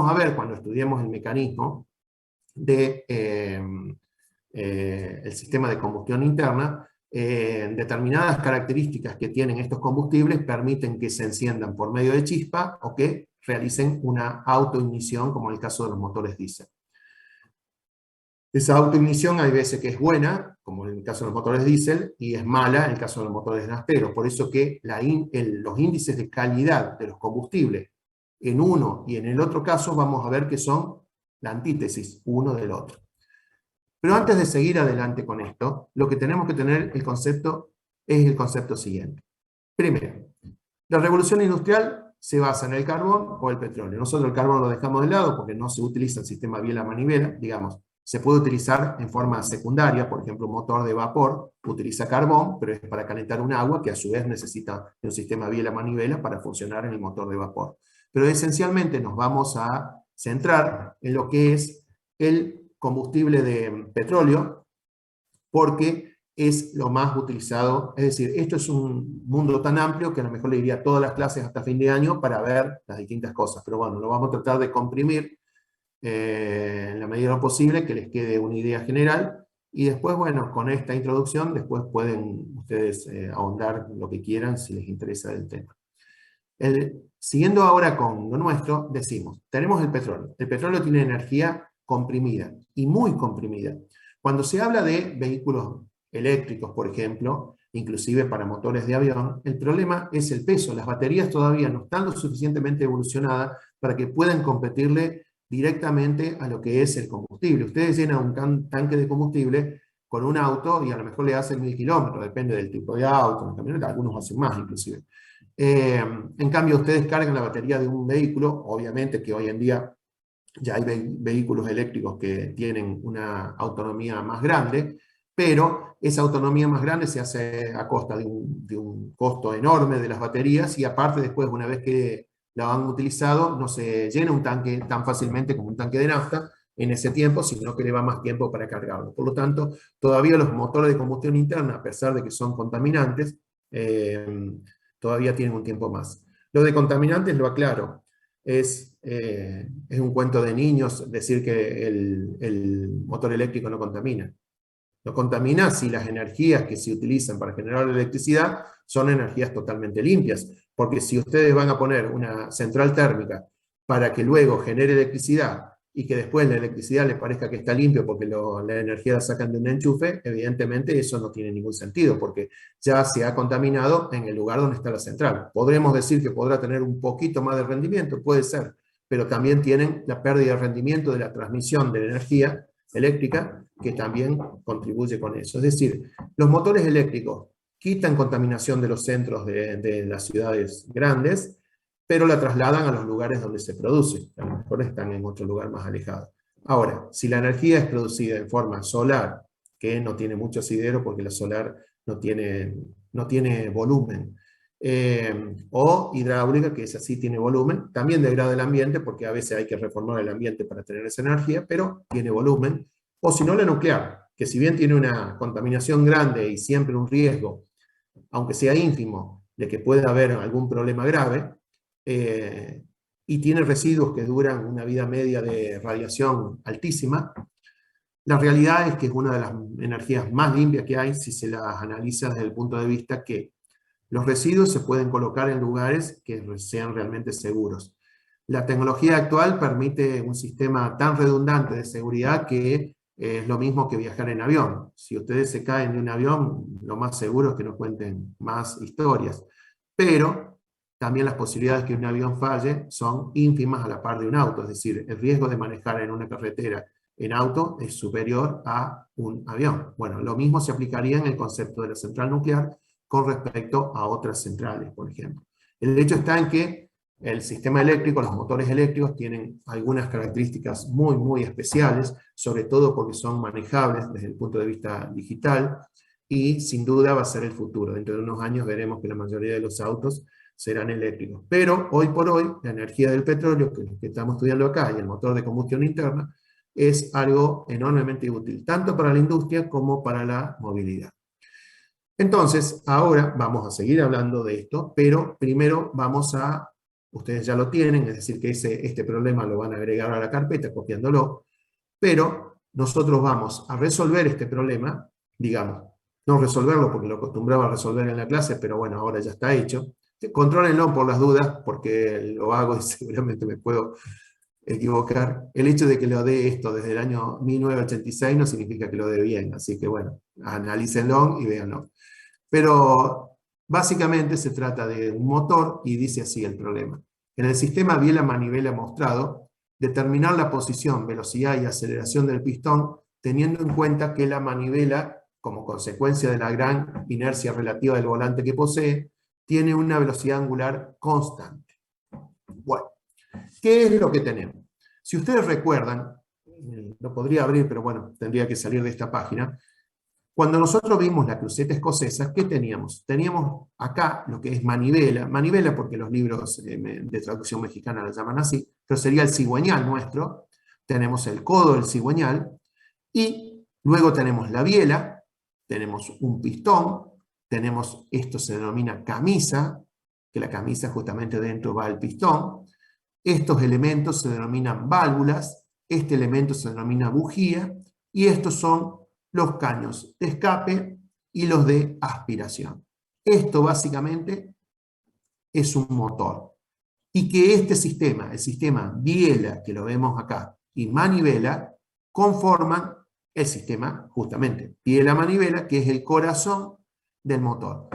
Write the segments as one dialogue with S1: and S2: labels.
S1: a ver cuando estudiemos el mecanismo de el sistema de combustión interna. Determinadas características que tienen estos combustibles permiten que se enciendan por medio de chispa o que realicen una autoignición, como en el caso de los motores diésel. Esa autoignición hay veces que es buena, como en el caso de los motores diésel, y es mala en el caso de los motores nafteros. Por eso que los índices de calidad de los combustibles en uno y en el otro caso vamos a ver que son la antítesis uno del otro. Pero antes de seguir adelante con esto, lo que tenemos que tener el concepto es el concepto siguiente. Primero, la revolución industrial se basa en el carbón o el petróleo. Nosotros el carbón lo dejamos de lado porque no se utiliza el sistema biela-manivela, digamos. Se puede utilizar en forma secundaria, por ejemplo, un motor de vapor utiliza carbón, pero es para calentar un agua que a su vez necesita un sistema biela-manivela para funcionar en el motor de vapor. Pero esencialmente nos vamos a centrar en lo que es el combustible de petróleo, porque es lo más utilizado. Es decir, esto es un mundo tan amplio que a lo mejor le iría a todas las clases hasta fin de año para ver las distintas cosas. Pero bueno, lo vamos a tratar de comprimir en la medida de lo posible, que les quede una idea general. Y después, bueno, con esta introducción, después pueden ustedes ahondar lo que quieran si les interesa el tema. Siguiendo ahora con lo nuestro, decimos, tenemos el petróleo. El petróleo tiene energía comprimida, y muy comprimida. Cuando se habla de vehículos eléctricos, por ejemplo, inclusive para motores de avión, el problema es el peso. Las baterías todavía no están lo suficientemente evolucionadas para que puedan competirle directamente a lo que es el combustible. Ustedes llenan un tanque de combustible con un auto y a lo mejor le hacen 1000 kilómetros, depende del tipo de auto, algunos hacen más inclusive. En cambio, ustedes cargan la batería de un vehículo, obviamente que hoy en día ya hay vehículos eléctricos que tienen una autonomía más grande, pero esa autonomía más grande se hace a costa de un costo enorme de las baterías, y aparte después, una vez que la han utilizado, no se llena un tanque tan fácilmente como un tanque de nafta en ese tiempo, sino que le va más tiempo para cargarlo. Por lo tanto, todavía los motores de combustión interna, a pesar de que son contaminantes, todavía tienen un tiempo más. Lo de contaminantes, lo aclaro, es un cuento de niños decir que el motor eléctrico no contamina. No contamina si las energías que se utilizan para generar la electricidad son energías totalmente limpias. Porque si ustedes van a poner una central térmica para que luego genere electricidad y que después la electricidad les parezca que está limpio porque la energía la sacan de un enchufe, evidentemente eso no tiene ningún sentido, porque ya se ha contaminado en el lugar donde está la central. Podremos decir que podrá tener un poquito más de rendimiento, puede ser, pero también tienen la pérdida de rendimiento de la transmisión de la energía eléctrica, que también contribuye con eso. Es decir, los motores eléctricos quitan contaminación de los centros de las ciudades grandes, pero la trasladan a los lugares donde se produce. A lo mejor están en otro lugar más alejado. Ahora, si la energía es producida en forma solar, que no tiene mucho asidero porque la solar no tiene volumen, o hidráulica, que esa sí tiene volumen, también degrada el ambiente porque a veces hay que reformar el ambiente para tener esa energía, pero tiene volumen. O si no, la nuclear, que si bien tiene una contaminación grande y siempre un riesgo, aunque sea ínfimo, de que pueda haber algún problema grave, y tiene residuos que duran una vida media de radiación altísima, la realidad es que es una de las energías más limpias que hay si se las analiza desde el punto de vista que los residuos se pueden colocar en lugares que sean realmente seguros. La tecnología actual permite un sistema tan redundante de seguridad que es lo mismo que viajar en avión. Si ustedes se caen de un avión, lo más seguro es que no cuenten más historias. Pero también las posibilidades de que un avión falle son ínfimas a la par de un auto. Es decir, el riesgo de manejar en una carretera en auto es superior a un avión. Bueno, lo mismo se aplicaría en el concepto de la central nuclear con respecto a otras centrales, por ejemplo. El hecho está en que el sistema eléctrico, los motores eléctricos tienen algunas características muy, muy especiales, sobre todo porque son manejables desde el punto de vista digital, y sin duda va a ser el futuro. Dentro de unos años veremos que la mayoría de los autos serán eléctricos. Pero hoy por hoy, la energía del petróleo, que estamos estudiando acá, y el motor de combustión interna, es algo enormemente útil, tanto para la industria como para la movilidad. Entonces, ahora vamos a seguir hablando de esto, pero primero vamos a ustedes ya lo tienen, es decir, que este problema lo van a agregar a la carpeta copiándolo, pero nosotros vamos a resolver este problema, digamos, no resolverlo porque lo acostumbraba a resolver en la clase, pero bueno, ahora ya está hecho. Contrólenlo por las dudas, porque lo hago y seguramente me puedo equivocar. El hecho de que lo dé esto desde el año 1986 no significa que lo dé bien, así que bueno, analícenlo y véanlo. Pero básicamente se trata de un motor y dice así el problema. En el sistema biela-manivela mostrado, determinar la posición, velocidad y aceleración del pistón teniendo en cuenta que la manivela, como consecuencia de la gran inercia relativa del volante que posee, tiene una velocidad angular constante. Bueno, ¿qué es lo que tenemos? Si ustedes recuerdan, lo podría abrir, pero bueno, tendría que salir de esta página. Cuando nosotros vimos la cruceta escocesa, ¿qué teníamos? Teníamos acá lo que es manivela, manivela porque los libros de traducción mexicana la llaman así, pero sería el cigüeñal nuestro, tenemos el codo del cigüeñal, y luego tenemos la biela, tenemos un pistón, tenemos, esto se denomina camisa, que la camisa justamente dentro va el pistón, estos elementos se denominan válvulas, este elemento se denomina bujía, y estos son los caños de escape y los de aspiración. Esto básicamente es un motor. Y que este sistema, el sistema biela, que lo vemos acá, y manivela, conforman el sistema, justamente, biela-manivela, que es el corazón del motor.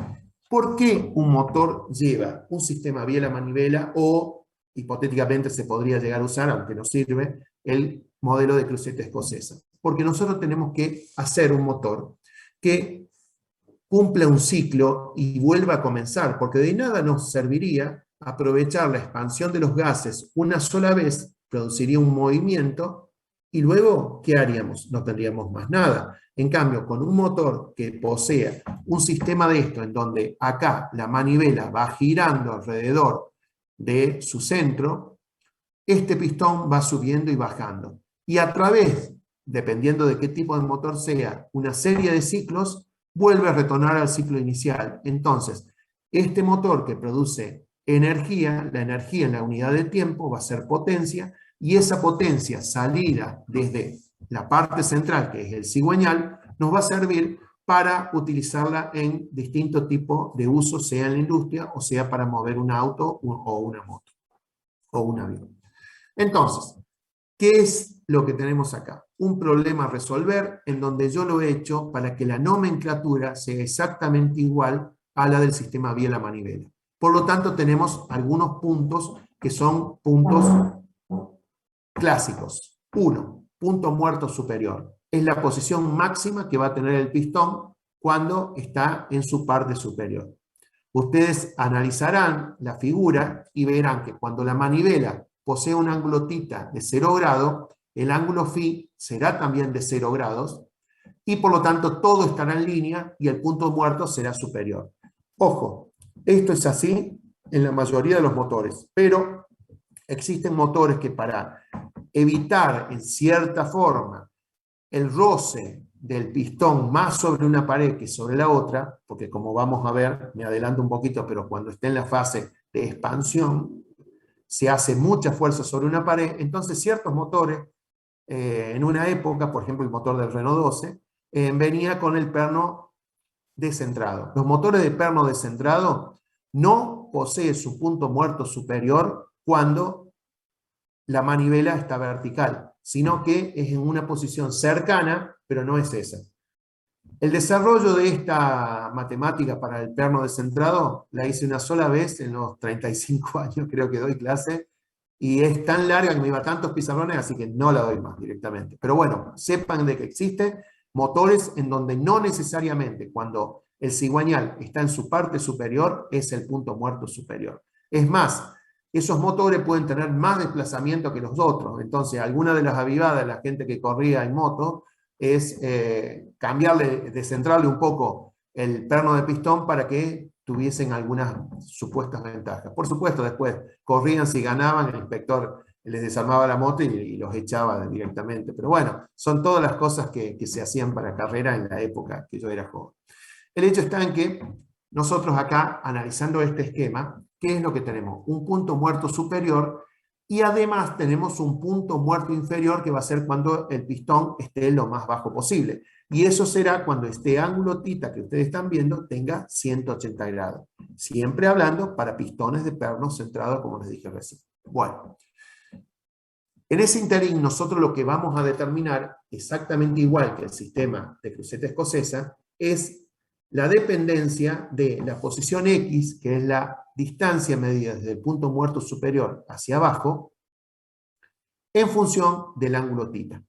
S1: ¿Por qué un motor lleva un sistema biela-manivela o, hipotéticamente se podría llegar a usar, aunque no sirve, el modelo de cruceta escocesa? Porque nosotros tenemos que hacer un motor que cumpla un ciclo y vuelva a comenzar, porque de nada nos serviría aprovechar la expansión de los gases una sola vez, produciría un movimiento, y luego, ¿qué haríamos? No tendríamos más nada. En cambio, con un motor que posea un sistema de esto, en donde acá la manivela va girando alrededor de su centro, este pistón va subiendo y bajando. Y a través, dependiendo de qué tipo de motor sea, una serie de ciclos, vuelve a retornar al ciclo inicial. Entonces, este motor que produce energía, la energía en la unidad de tiempo va a ser potencia, y esa potencia salida desde la parte central, que es el cigüeñal, nos va a servir para utilizarla en distintos tipos de usos, sea en la industria o sea para mover un auto o una moto o un avión. Entonces, ¿qué es lo que tenemos acá? Un problema a resolver en donde yo lo he hecho para que la nomenclatura sea exactamente igual a la del sistema biela-manivela. Por lo tanto, tenemos algunos puntos que son puntos clásicos. 1. Punto muerto superior. Es la posición máxima que va a tener el pistón cuando está en su parte superior. Ustedes analizarán la figura y verán que cuando la manivela posee un ángulo θ de 0 grado, el ángulo φ será también de 0 grados, y por lo tanto todo estará en línea y el punto muerto será superior. Ojo, esto es así en la mayoría de los motores, pero existen motores que para evitar en cierta forma el roce del pistón más sobre una pared que sobre la otra, porque como vamos a ver, me adelanto un poquito, pero cuando esté en la fase de expansión, se hace mucha fuerza sobre una pared, entonces ciertos motores, en una época, por ejemplo el motor del Renault 12, venía con el perno descentrado. Los motores de perno descentrado no poseen su punto muerto superior cuando la manivela está vertical, sino que es en una posición cercana, pero no es esa. El desarrollo de esta matemática para el perno descentrado la hice una sola vez en los 35 años, creo que doy clase, y es tan larga que me iba a tantos pizarrones, así que no la doy más directamente. Pero bueno, sepan de que existen motores en donde no necesariamente cuando el cigüeñal está en su parte superior es el punto muerto superior. Es más, esos motores pueden tener más desplazamiento que los otros. Entonces, alguna de las avivadas de la gente que corría en moto es cambiarle, descentrarle un poco el perno de pistón para que tuviesen algunas supuestas ventajas. Por supuesto, después corrían, si ganaban, el inspector les desarmaba la moto y los echaba directamente. Pero bueno, son todas las cosas que se hacían para carrera en la época que yo era joven. El hecho está en que nosotros acá, analizando este esquema, ¿qué es lo que tenemos? Un punto muerto superior y además tenemos un punto muerto inferior que va a ser cuando el pistón esté lo más bajo posible. Y eso será cuando este ángulo θ que ustedes están viendo tenga 180 grados. Siempre hablando para pistones de perno centrado, como les dije recién. Bueno, en ese interín nosotros lo que vamos a determinar, exactamente igual que el sistema de cruceta escocesa, es la dependencia de la posición X, que es la distancia medida desde el punto muerto superior hacia abajo, en función del ángulo θ.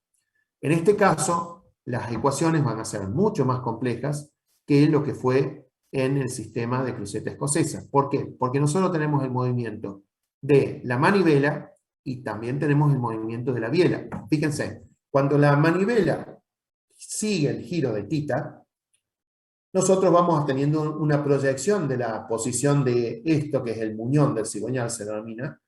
S1: En este caso, las ecuaciones van a ser mucho más complejas que lo que fue en el sistema de cruceta escocesa. ¿Por qué? Porque nosotros tenemos el movimiento de la manivela y también tenemos el movimiento de la biela. Fíjense, cuando la manivela sigue el giro de θ, nosotros vamos teniendo una proyección de la posición de esto, que es el muñón del cigüeñal, se denomina,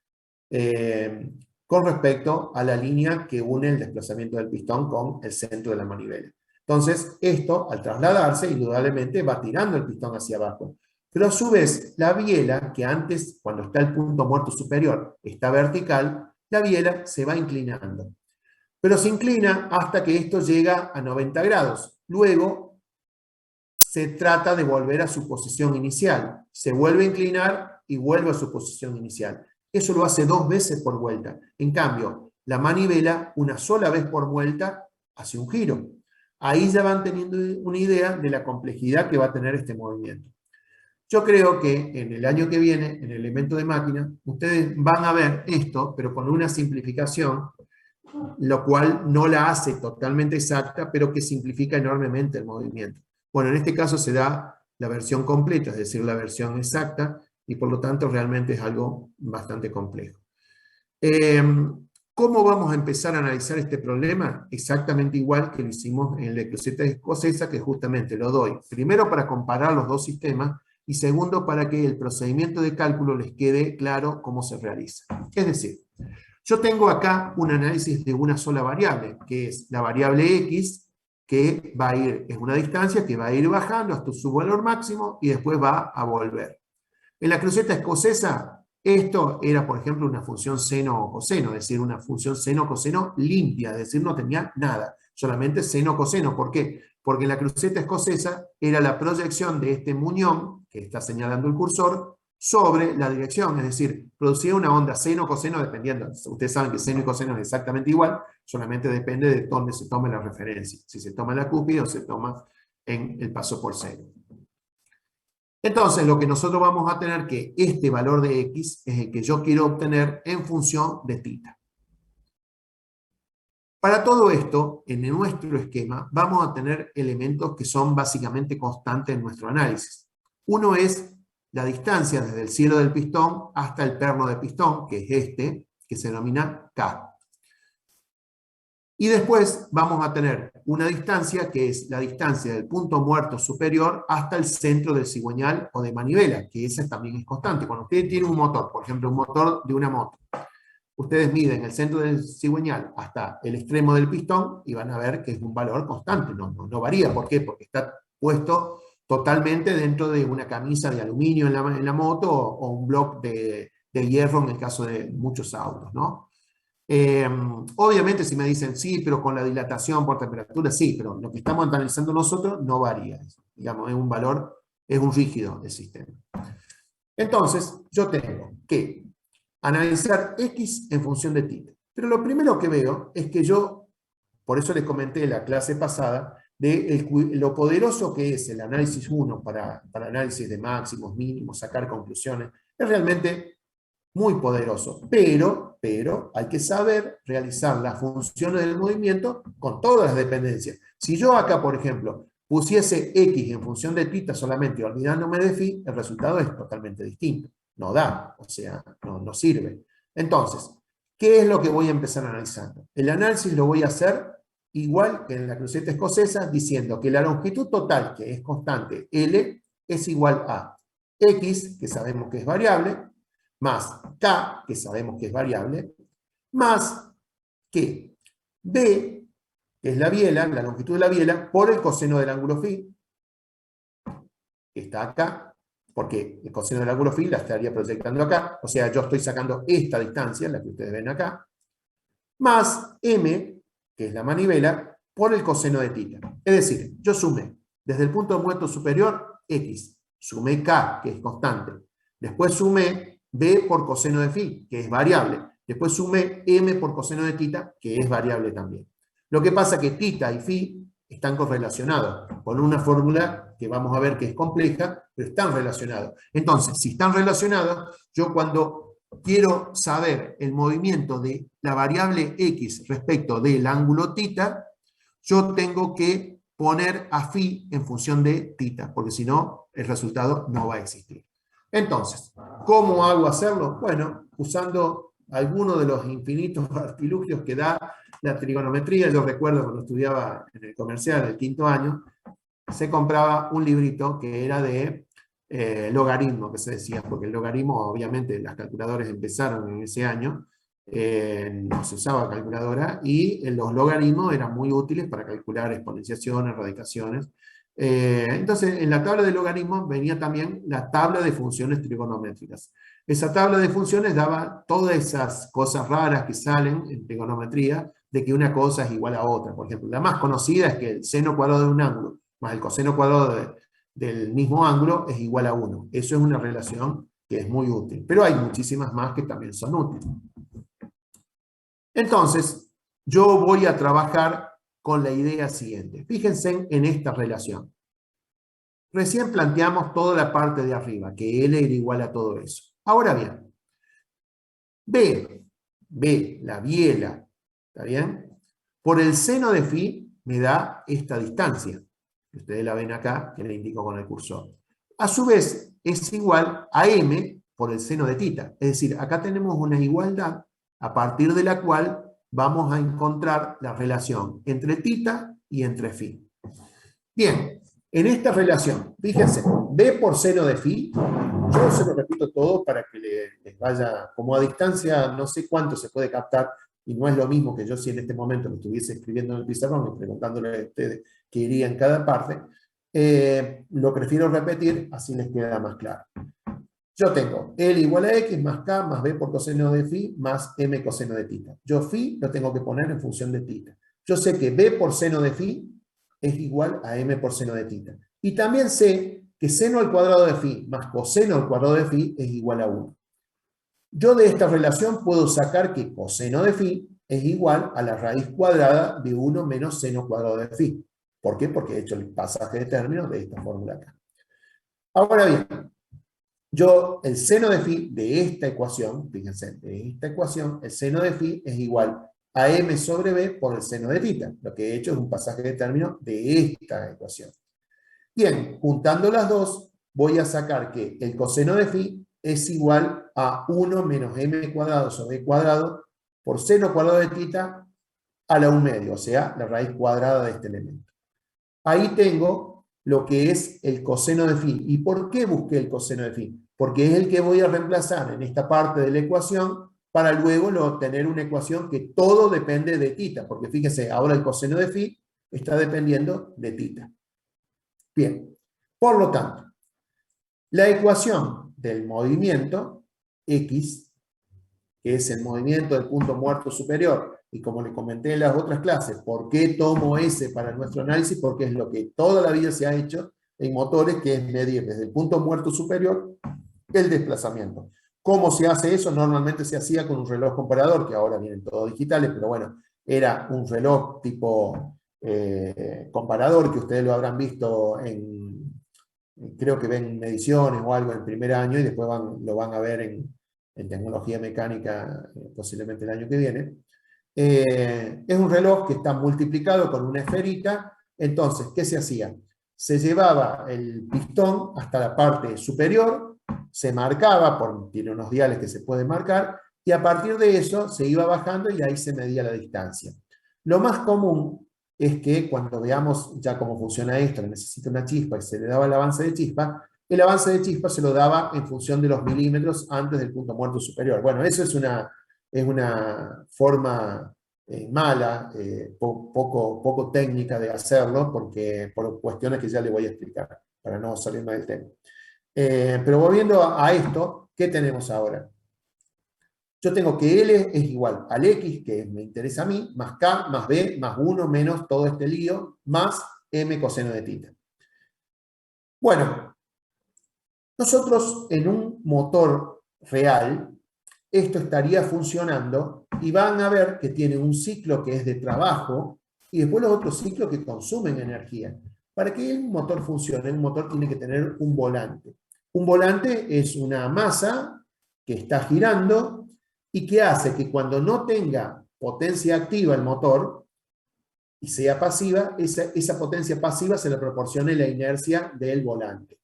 S1: con respecto a la línea que une el desplazamiento del pistón con el centro de la manivela. Entonces, esto, al trasladarse, indudablemente va tirando el pistón hacia abajo. Pero a su vez, la biela, que antes, cuando está el punto muerto superior, está vertical, la biela se va inclinando. Pero se inclina hasta que esto llega a 90 grados. Luego, se trata de volver a su posición inicial. Se vuelve a inclinar y vuelve a su posición inicial. Eso lo hace 2 veces por vuelta. En cambio, la manivela, una sola vez por vuelta, hace un giro. Ahí ya van teniendo una idea de la complejidad que va a tener este movimiento. Yo creo que en el año que viene, en el elemento de máquina, ustedes van a ver esto, pero con una simplificación, lo cual no la hace totalmente exacta, pero que simplifica enormemente el movimiento. Bueno, en este caso se da la versión completa, es decir, la versión exacta, y por lo tanto realmente es algo bastante complejo. ¿Cómo vamos a empezar a analizar este problema? Exactamente igual que lo hicimos en la cruceta escocesa, que justamente lo doy primero para comparar los dos sistemas y segundo para que el procedimiento de cálculo les quede claro cómo se realiza. Es decir, yo tengo acá un análisis de una sola variable, que es la variable X, que va a ir, es una distancia que va a ir bajando hasta su valor máximo y después va a volver. En la cruceta escocesa, esto era, por ejemplo, una función seno o coseno, es decir, una función seno-coseno limpia, es decir, no tenía nada, solamente seno-coseno. ¿Por qué? Porque en la cruceta escocesa era la proyección de este muñón, que está señalando el cursor, sobre la dirección, es decir, producía una onda seno-coseno dependiendo. Ustedes saben que seno y coseno es exactamente igual, solamente depende de dónde se tome la referencia, si se toma en la cúspide o se toma en el paso por seno. Entonces, lo que nosotros vamos a tener que este valor de X es el que yo quiero obtener en función de θ. Para todo esto, en nuestro esquema, vamos a tener elementos que son básicamente constantes en nuestro análisis. Uno es la distancia desde el cielo del pistón hasta el perno del pistón, que es este, que se denomina K. Y después vamos a tener una distancia que es la distancia del punto muerto superior hasta el centro del cigüeñal o de manivela, que esa también es constante. Cuando ustedes tienen un motor, por ejemplo, un motor de una moto, ustedes miden el centro del cigüeñal hasta el extremo del pistón y van a ver que es un valor constante, no varía. ¿Por qué? Porque está puesto totalmente dentro de una camisa de aluminio en la moto o un bloque de hierro en el caso de muchos autos, ¿no? Obviamente si me dicen sí, pero con la dilatación por temperatura, sí, pero lo que estamos analizando nosotros no varía. Digamos, es un valor, es un rígido el sistema. Entonces, yo tengo que analizar X en función de θ. Pero lo primero que veo es que yo, por eso les comenté en la clase pasada, de lo poderoso que es el análisis 1 para análisis de máximos, mínimos, sacar conclusiones, es realmente muy poderoso, pero hay que saber realizar las funciones del movimiento con todas las dependencias. Si yo acá, por ejemplo, pusiese X en función de θ solamente olvidándome de phi, el resultado es totalmente distinto. No da, o sea, no sirve. Entonces, ¿qué es lo que voy a empezar analizando? El análisis lo voy a hacer igual que en la cruceta escocesa, diciendo que la longitud total, que es constante, L, es igual a X, que sabemos que es variable, más K, que sabemos que es variable, más que B, que es la biela, la longitud de la biela, por el coseno del ángulo phi, que está acá, porque el coseno del ángulo φ la estaría proyectando acá, o sea, yo estoy sacando esta distancia, la que ustedes ven acá, más m, que es la manivela, por el coseno de θ. Es decir, yo sumé desde el punto muerto superior x, sumé k, que es constante, después sumé b por coseno de φ, que es variable, después sumé m por coseno de θ, que es variable también. Lo que pasa es que θ y φ están correlacionados con una fórmula que vamos a ver que es compleja, pero están relacionados. Entonces, si están relacionados, yo cuando quiero saber el movimiento de la variable x respecto del ángulo θ, yo tengo que poner a φ en función de θ, porque si no, el resultado no va a existir. Entonces, ¿cómo hago hacerlo? Bueno, usando alguno de los infinitos artilugios que da la trigonometría. Yo recuerdo cuando estudiaba en el comercial del quinto año, se compraba un librito que era de logaritmo, que se decía, porque el logaritmo, obviamente, las calculadoras empezaron en ese año, no se usaba calculadora, y los logaritmos eran muy útiles para calcular exponenciaciones, radicaciones. Entonces, en la tabla de logaritmos venía también la tabla de funciones trigonométricas. Esa tabla de funciones daba todas esas cosas raras que salen en trigonometría, de que una cosa es igual a otra. Por ejemplo, la más conocida es que el seno cuadrado de un ángulo más el coseno cuadrado del mismo ángulo es igual a 1. Eso es una relación que es muy útil. Pero hay muchísimas más que también son útiles. Entonces, yo voy a trabajar con la idea siguiente. Fíjense en esta relación. Recién planteamos toda la parte de arriba, que L era igual a todo eso. Ahora bien, B, la biela, ¿está bien? Por el seno de φ me da esta distancia. Ustedes la ven acá, que le indico con el cursor. A su vez, es igual a m por el seno de θ. Es decir, acá tenemos una igualdad a partir de la cual vamos a encontrar la relación entre θ y entre φ. Bien, en esta relación, fíjense, b por seno de φ, yo se lo repito todo para que les vaya, como a distancia, no sé cuánto se puede captar, y no es lo mismo que yo si en este momento lo estuviese escribiendo en el pizarrón y preguntándole a ustedes qué iría en cada parte, lo prefiero repetir, así les queda más claro. Yo tengo L igual a X más K más B por coseno de φ más M coseno de θ. Yo φ lo tengo que poner en función de θ. Yo sé que B por seno de φ es igual a M por seno de θ. Y también sé que seno al cuadrado de φ más coseno al cuadrado de φ es igual a 1. Yo de esta relación puedo sacar que coseno de φ es igual a la raíz cuadrada de 1 menos seno cuadrado de φ. ¿Por qué? Porque he hecho el pasaje de términos de esta fórmula acá. Ahora bien, yo el seno de φ de esta ecuación, fíjense, de esta ecuación, el seno de φ es igual a m sobre b por el seno de θ. Lo que he hecho es un pasaje de términos de esta ecuación. Bien, juntando las dos, voy a sacar que el coseno de φ es igual a 1 menos m cuadrado sobre cuadrado por seno cuadrado de θ a la 1 medio, o sea, la raíz cuadrada de este elemento. Ahí tengo lo que es el coseno de φ. ¿Y por qué busqué el coseno de φ? Porque es el que voy a reemplazar en esta parte de la ecuación para luego tener una ecuación que todo depende de θ, porque fíjense, ahora el coseno de φ está dependiendo de θ. Bien, por lo tanto, la ecuación del movimiento X, que es el movimiento del punto muerto superior, y como les comenté en las otras clases, ¿por qué tomo S para nuestro análisis? Porque es lo que toda la vida se ha hecho en motores, que es medir desde el punto muerto superior el desplazamiento. ¿Cómo se hace eso? Normalmente se hacía con un reloj comparador, que ahora vienen todos digitales, pero bueno, era un reloj tipo comparador, que ustedes lo habrán visto creo que ven mediciones o algo en el primer año, y después lo van a ver en tecnología mecánica posiblemente el año que viene. Es un reloj que está multiplicado con una esferita. Entonces, ¿qué se hacía? Se llevaba el pistón hasta la parte superior, se marcaba, tiene unos diales que se pueden marcar, y a partir de eso se iba bajando y ahí se medía la distancia. Lo más común es que cuando veamos ya cómo funciona esto, que necesita una chispa y se le daba el avance de chispa se lo daba en función de los milímetros antes del punto muerto superior. Bueno, eso es una forma mala, poco técnica de hacerlo, porque por cuestiones que ya le voy a explicar, para no salirme del tema. Pero volviendo a esto, ¿qué tenemos ahora? Yo tengo que L es igual al X, que me interesa a mí, más K, más B, más 1, menos todo este lío, más M coseno de θ. Bueno, nosotros en un motor real, esto estaría funcionando y van a ver que tiene un ciclo que es de trabajo y después los otros ciclos que consumen energía. Para que el motor funcione, un motor tiene que tener un volante. Un volante es una masa que está girando y que hace que cuando no tenga potencia activa el motor y sea pasiva, esa potencia pasiva se le proporcione la inercia del volante.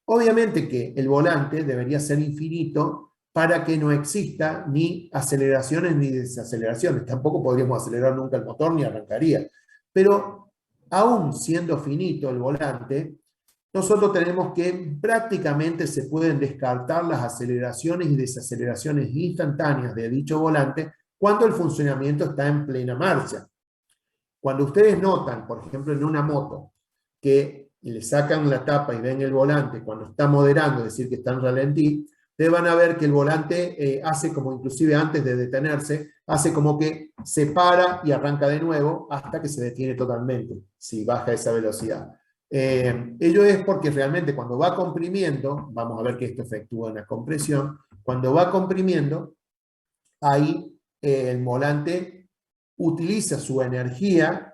S1: Obviamente que el volante debería ser infinito para que no exista ni aceleraciones ni desaceleraciones. Tampoco podríamos acelerar nunca el motor ni arrancaría. Pero aún siendo finito el volante, nosotros tenemos que prácticamente se pueden descartar las aceleraciones y desaceleraciones instantáneas de dicho volante cuando el funcionamiento está en plena marcha. Cuando ustedes notan, por ejemplo, en una moto, que le sacan la tapa y ven el volante cuando está moderando, es decir, que está en ralentí, ustedes van a ver que el volante hace como, inclusive antes de detenerse, hace como que se para y arranca de nuevo hasta que se detiene totalmente, si baja esa velocidad. Ello es porque realmente cuando va comprimiendo, vamos a ver que esto efectúa una compresión, cuando va comprimiendo, ahí el volante utiliza su energía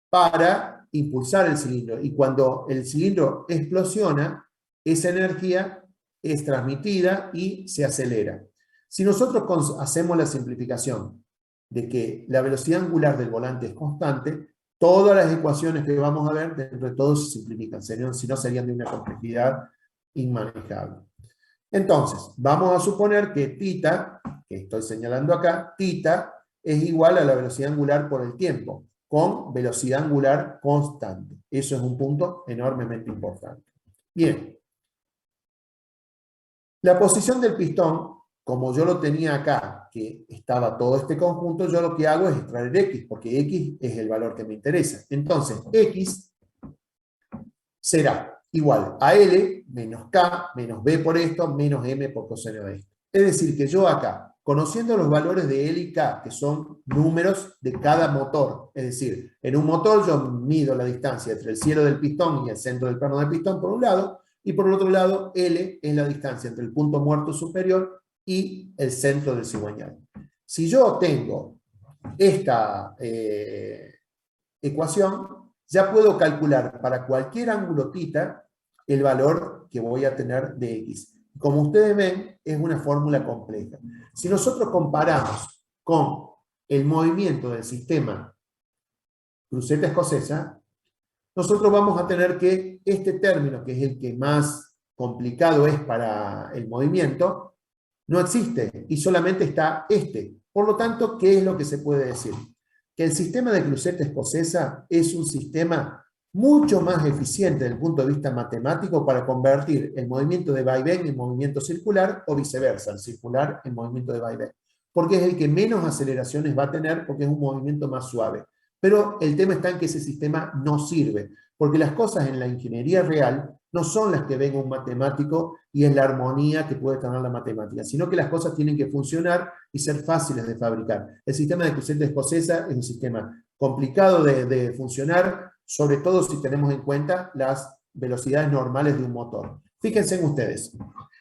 S1: para impulsar el cilindro. Y cuando el cilindro explosiona, esa energía es transmitida y se acelera. Si nosotros hacemos la simplificación de que la velocidad angular del volante es constante, todas las ecuaciones que vamos a ver, dentro de todo se simplifican, si no serían de una complejidad inmanejable. Entonces, vamos a suponer que θ, que estoy señalando acá, θ es igual a la velocidad angular por el tiempo, con velocidad angular constante. Eso es un punto enormemente importante. Bien. La posición del pistón, como yo lo tenía acá, que estaba todo este conjunto, yo lo que hago es extraer X, porque X es el valor que me interesa. Entonces, X será igual a L menos K menos B por esto, menos M por coseno de esto. Es decir, que yo acá, conociendo los valores de L y K, que son números de cada motor, es decir, en un motor yo mido la distancia entre el cielo del pistón y el centro del plano del pistón por un lado, y por el otro lado, L es la distancia entre el punto muerto superior y el centro del cigüeñal. Si yo tengo esta ecuación, ya puedo calcular para cualquier ángulo θ el valor que voy a tener de X. Como ustedes ven, es una fórmula compleja. Si nosotros comparamos con el movimiento del sistema cruceta escocesa, nosotros vamos a tener que este término, que es el que más complicado es para el movimiento, no existe y solamente está este. Por lo tanto, ¿qué es lo que se puede decir? Que el sistema de cruceta escocesa es un sistema mucho más eficiente desde el punto de vista matemático para convertir el movimiento de vaivén en movimiento circular o viceversa, el circular en movimiento de vaivén. Porque es el que menos aceleraciones va a tener porque es un movimiento más suave. Pero el tema está en que ese sistema no sirve, porque las cosas en la ingeniería real no son las que ven un matemático y es la armonía que puede tener la matemática, sino que las cosas tienen que funcionar y ser fáciles de fabricar. El sistema de cruceta escocesa es un sistema complicado de funcionar, sobre todo si tenemos en cuenta las velocidades normales de un motor. Fíjense en ustedes,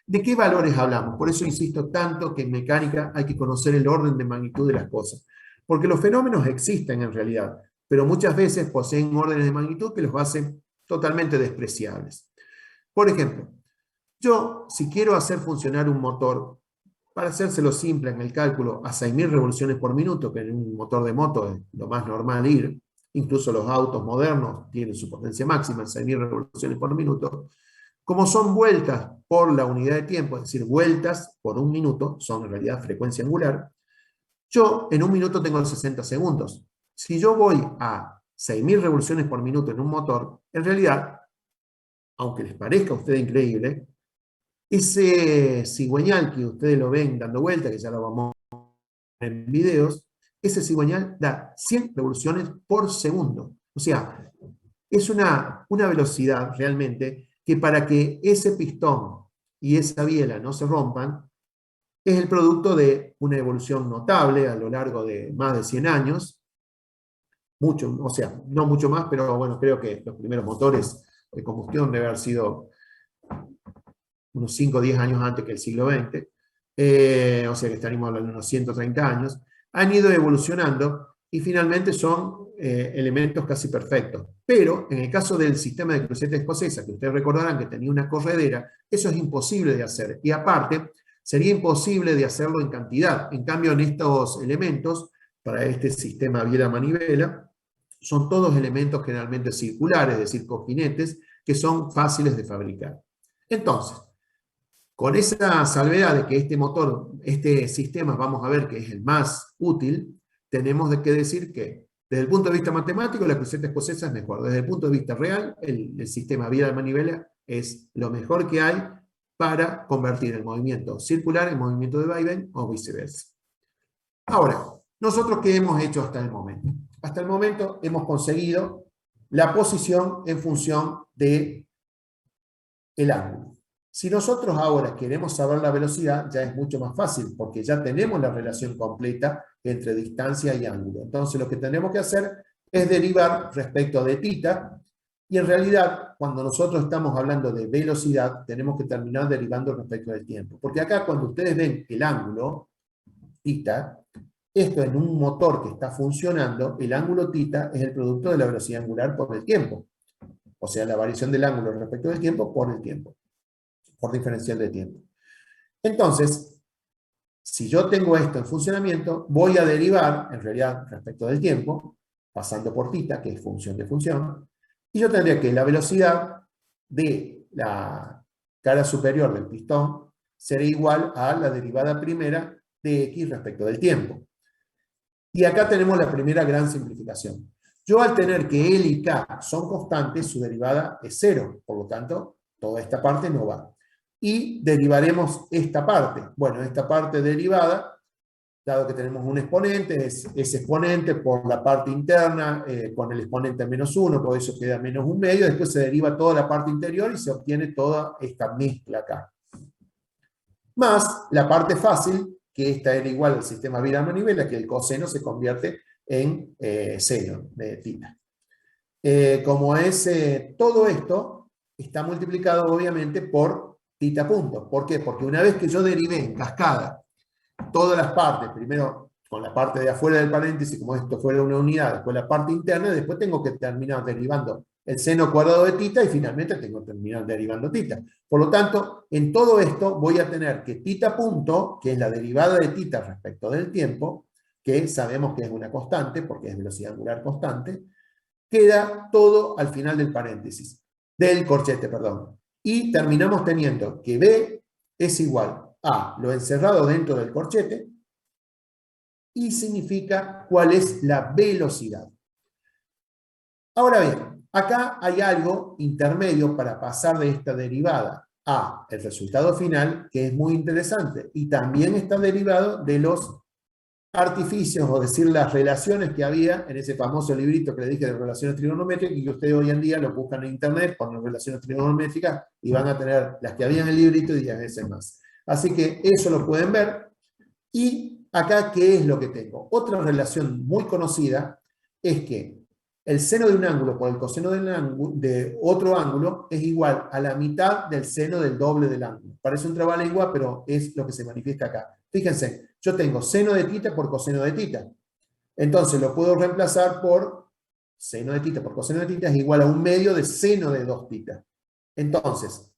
S1: ¿de qué valores hablamos? Por eso insisto tanto que en mecánica hay que conocer el orden de magnitud de las cosas. Porque los fenómenos existen en realidad, pero muchas veces poseen órdenes de magnitud que los hacen totalmente despreciables. Por ejemplo, yo si quiero hacer funcionar un motor, para hacérselo simple en el cálculo, a 6.000 revoluciones por minuto, que en un motor de moto es lo más normal ir, incluso los autos modernos tienen su potencia máxima en 6.000 revoluciones por minuto, como son vueltas por la unidad de tiempo, es decir, vueltas por un minuto, son en realidad frecuencia angular, yo en un minuto tengo 60 segundos. Si yo voy a 6.000 revoluciones por minuto en un motor, en realidad, aunque les parezca a ustedes increíble, ese cigüeñal que ustedes lo ven dando vuelta, que ya lo vamos a ver en videos, ese cigüeñal da 100 revoluciones por segundo. O sea, es una velocidad realmente que para que ese pistón y esa biela no se rompan, es el producto de una evolución notable a lo largo de más de 100 años, mucho, o sea, no mucho más, pero bueno, creo que los primeros motores de combustión deben haber sido unos 5 o 10 años antes que el siglo XX, o sea que estaríamos hablando de unos 130 años, han ido evolucionando y finalmente son elementos casi perfectos. Pero en el caso del sistema de cruceta escocesa, que ustedes recordarán que tenía una corredera, eso es imposible de hacer. Y aparte, sería imposible de hacerlo en cantidad. En cambio, en estos elementos, para este sistema biela-manivela, son todos elementos generalmente circulares, es decir, cojinetes, que son fáciles de fabricar. Entonces, con esa salvedad de que este motor, este sistema, vamos a ver que es el más útil, tenemos que decir que desde el punto de vista matemático la cruceta escocesa es mejor. Desde el punto de vista real, el sistema biela-manivela es lo mejor que hay para convertir el movimiento circular en movimiento de vaivén o viceversa. Ahora, ¿nosotros qué hemos hecho hasta el momento? Hasta el momento hemos conseguido la posición en función del ángulo. Si nosotros ahora queremos saber la velocidad, ya es mucho más fácil, porque ya tenemos la relación completa entre distancia y ángulo. Entonces lo que tenemos que hacer es derivar respecto de θ, y en realidad, cuando nosotros estamos hablando de velocidad, tenemos que terminar derivando respecto del tiempo. Porque acá cuando ustedes ven el ángulo, θ, esto en un motor que está funcionando, el ángulo θ es el producto de la velocidad angular por el tiempo. O sea, la variación del ángulo respecto del tiempo por el tiempo, por diferencial de tiempo. Entonces, si yo tengo esto en funcionamiento, voy a derivar, en realidad, respecto del tiempo, pasando por θ, que es función de función, y yo tendría que la velocidad de la cara superior del pistón sería igual a la derivada primera de x respecto del tiempo. Y acá tenemos la primera gran simplificación. Yo al tener que L y K son constantes, su derivada es 0, por lo tanto, toda esta parte no va. Y derivaremos esta parte. Bueno, esta parte derivada, dado que tenemos un exponente, es ese exponente por la parte interna, con el exponente menos 1, por eso queda menos 1/2, después se deriva toda la parte interior y se obtiene toda esta mezcla acá. Más la parte fácil, que esta era igual al sistema biela-manivela, que el coseno se convierte en seno de θ. Como es todo esto, está multiplicado obviamente por θ punto. ¿Por qué? Porque una vez que yo derivé en cascada todas las partes, primero con la parte de afuera del paréntesis, como esto fuera una unidad, después la parte interna, después tengo que terminar derivando el seno cuadrado de θ y finalmente tengo que terminar derivando θ. Por lo tanto, en todo esto voy a tener que θ punto, que es la derivada de θ respecto del tiempo, que sabemos que es una constante, porque es velocidad angular constante, queda todo al final del paréntesis, del corchete, perdón. Y terminamos teniendo que B es igual a lo encerrado dentro del corchete y significa cuál es la velocidad. Ahora bien, acá hay algo intermedio para pasar de esta derivada a el resultado final que es muy interesante y también está derivado de los artificios, o decir, las relaciones que había en ese famoso librito que le dije de relaciones trigonométricas, y que ustedes hoy en día lo buscan en internet, ponen relaciones trigonométricas y van a tener las que había en el librito y 10 veces más. Así que eso lo pueden ver. Y acá, ¿qué es lo que tengo? Otra relación muy conocida es que el seno de un ángulo por el coseno de otro ángulo es igual a la mitad del seno del doble del ángulo. Parece un trabalengua, pero es lo que se manifiesta acá. Fíjense, yo tengo seno de θ por coseno de θ. Entonces lo puedo reemplazar por seno de θ por coseno de θ es igual a 1/2 de seno de 2θ. Entonces,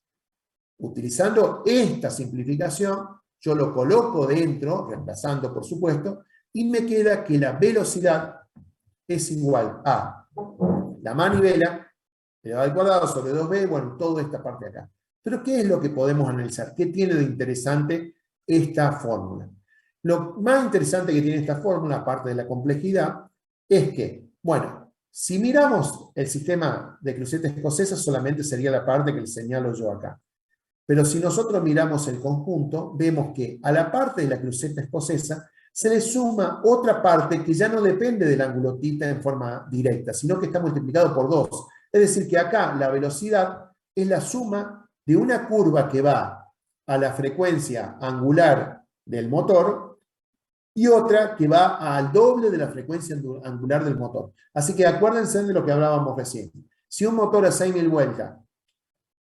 S1: utilizando esta simplificación, yo lo coloco dentro, reemplazando por supuesto, y me queda que la velocidad es igual a la manivela elevado al cuadrado sobre 2b, bueno, toda esta parte de acá. Pero ¿qué es lo que podemos analizar? ¿Qué tiene de interesante esta fórmula? Lo más interesante que tiene esta fórmula, aparte de la complejidad, es que, bueno, si miramos el sistema de cruceta escocesa, solamente sería la parte que les señalo yo acá. Pero si nosotros miramos el conjunto, vemos que a la parte de la cruceta escocesa se le suma otra parte que ya no depende del ángulo θ en forma directa, sino que está multiplicado por 2. Es decir, que acá la velocidad es la suma de una curva que va a la frecuencia angular del motor y otra que va al doble de la frecuencia angular del motor. Así que acuérdense de lo que hablábamos recién. Si un motor a 6.000 vueltas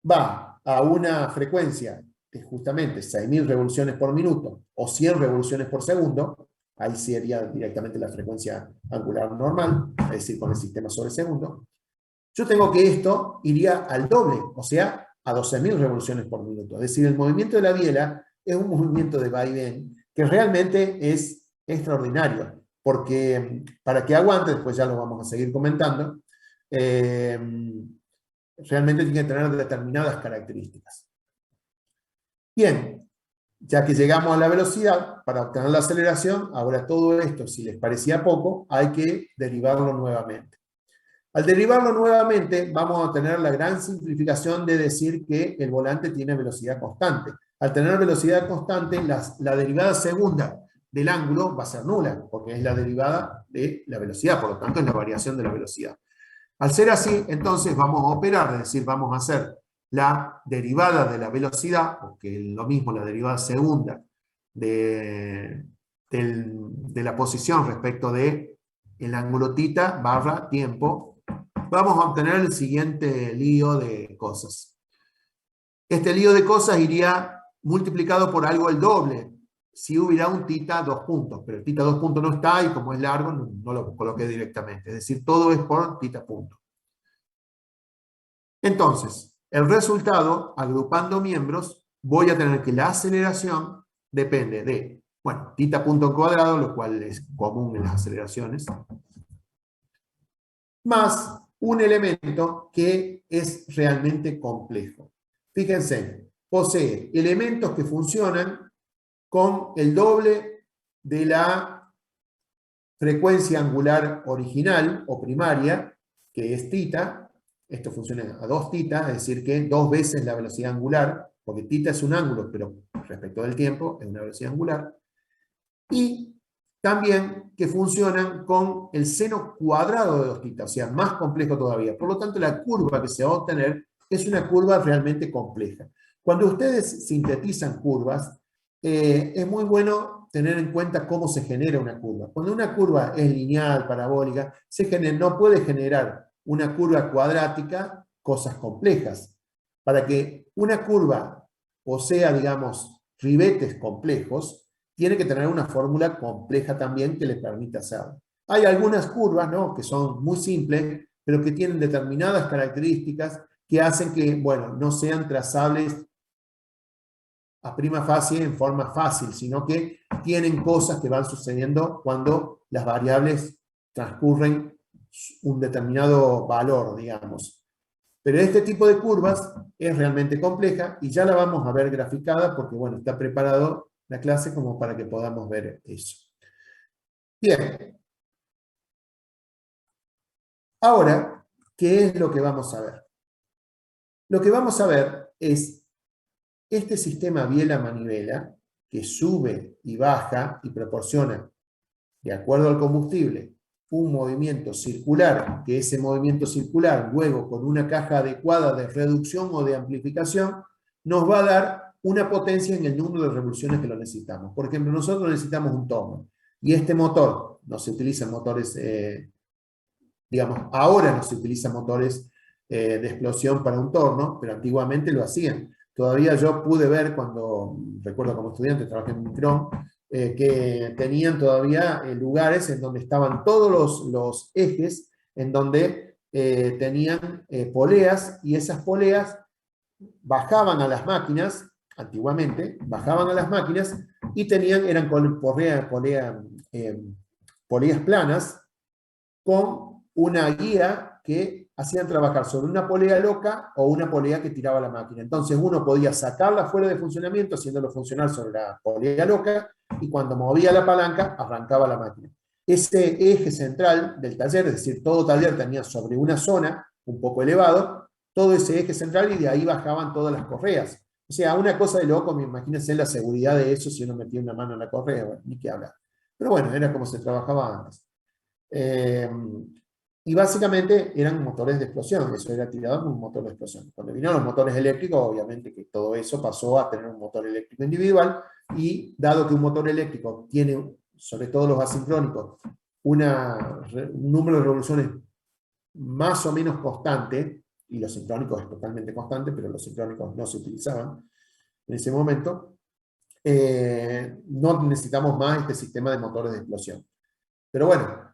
S1: va a una frecuencia de justamente 6.000 revoluciones por minuto o 100 revoluciones por segundo, ahí sería directamente la frecuencia angular normal, es decir, con el sistema sobre segundo, yo tengo que esto iría al doble, o sea, a 12.000 revoluciones por minuto. Es decir, el movimiento de la biela es un movimiento de vaivén que realmente es extraordinario, porque para que aguante, después ya lo vamos a seguir comentando, realmente tiene que tener determinadas características. Bien, ya que llegamos a la velocidad, para obtener la aceleración, ahora todo esto, si les parecía poco, hay que derivarlo nuevamente. Al derivarlo nuevamente, vamos a tener la gran simplificación de decir que el volante tiene velocidad constante. Al tener velocidad constante, la derivada segunda del ángulo va a ser nula, porque es la derivada de la velocidad, por lo tanto es la variación de la velocidad. Al ser así, entonces vamos a operar, es decir, vamos a hacer la derivada de la velocidad, porque es lo mismo la derivada segunda de la posición respecto de el ángulo θ barra tiempo. Vamos a obtener el siguiente lío de cosas. Este lío de cosas iría multiplicado por algo el doble, si hubiera un θ 2 puntos, pero el θ 2 puntos no está y como es largo no lo coloqué directamente, es decir, todo es por θ punto. Entonces, el resultado, agrupando miembros, voy a tener que la aceleración depende de, bueno, θ punto cuadrado, lo cual es común en las aceleraciones, más un elemento que es realmente complejo. Fíjense, posee elementos que funcionan con el doble de la frecuencia angular original o primaria, que es θ. Esto funciona a 2 θ, es decir que 2 veces la velocidad angular, porque θ es un ángulo, pero respecto del tiempo es una velocidad angular. Y también que funcionan con el seno cuadrado de 2 θ, o sea, más complejo todavía. Por lo tanto, la curva que se va a obtener es una curva realmente compleja. Cuando ustedes sintetizan curvas, es muy bueno tener en cuenta cómo se genera una curva. Cuando una curva es lineal, parabólica, no puede generar una curva cuadrática cosas complejas. Para que una curva posea, digamos, ribetes complejos, tiene que tener una fórmula compleja también que le permita hacerlo. Hay algunas curvas, ¿no?, que son muy simples, pero que tienen determinadas características que hacen que, bueno, no sean trazables a prima facie en forma fácil, sino que tienen cosas que van sucediendo cuando las variables transcurren un determinado valor, digamos. Pero este tipo de curvas es realmente compleja y ya la vamos a ver graficada porque, bueno, está preparado la clase como para que podamos ver eso. Bien. Ahora, ¿qué es lo que vamos a ver? Lo que vamos a ver es este sistema biela-manivela que sube y baja y proporciona, de acuerdo al combustible, un movimiento circular, que ese movimiento circular, luego con una caja adecuada de reducción o de amplificación, nos va a dar una potencia en el número de revoluciones que lo necesitamos. Por ejemplo, nosotros necesitamos un torno, y este motor, no se utilizan motores, digamos, ahora no se utilizan motores de explosión para un torno, pero antiguamente lo hacían. Todavía yo pude ver cuando, recuerdo como estudiante, trabajé en Micron, que tenían todavía lugares en donde estaban todos los ejes, en donde tenían poleas, y esas poleas bajaban a las máquinas, antiguamente, bajaban a las máquinas, y eran poleas planas, con una guía que hacían trabajar sobre una polea loca o una polea que tiraba la máquina. Entonces uno podía sacarla fuera de funcionamiento, haciéndolo funcionar sobre la polea loca, y cuando movía la palanca, arrancaba la máquina. Ese eje central del taller, es decir, todo taller tenía sobre una zona un poco elevado, todo ese eje central, y de ahí bajaban todas las correas. O sea, una cosa de loco, me imagínense la seguridad de eso si uno metía una mano en la correa, bueno, ni que hablar. Pero bueno, era como se trabajaba antes. Y básicamente eran motores de explosión, eso era tirado como un motor de explosión. Cuando vinieron los motores eléctricos, obviamente que todo eso pasó a tener un motor eléctrico individual, y dado que un motor eléctrico tiene, sobre todo los asincrónicos, un número de revoluciones más o menos constante, y los sincrónicos es totalmente constante, pero los sincrónicos no se utilizaban en ese momento, no necesitamos más este sistema de motores de explosión. Pero bueno,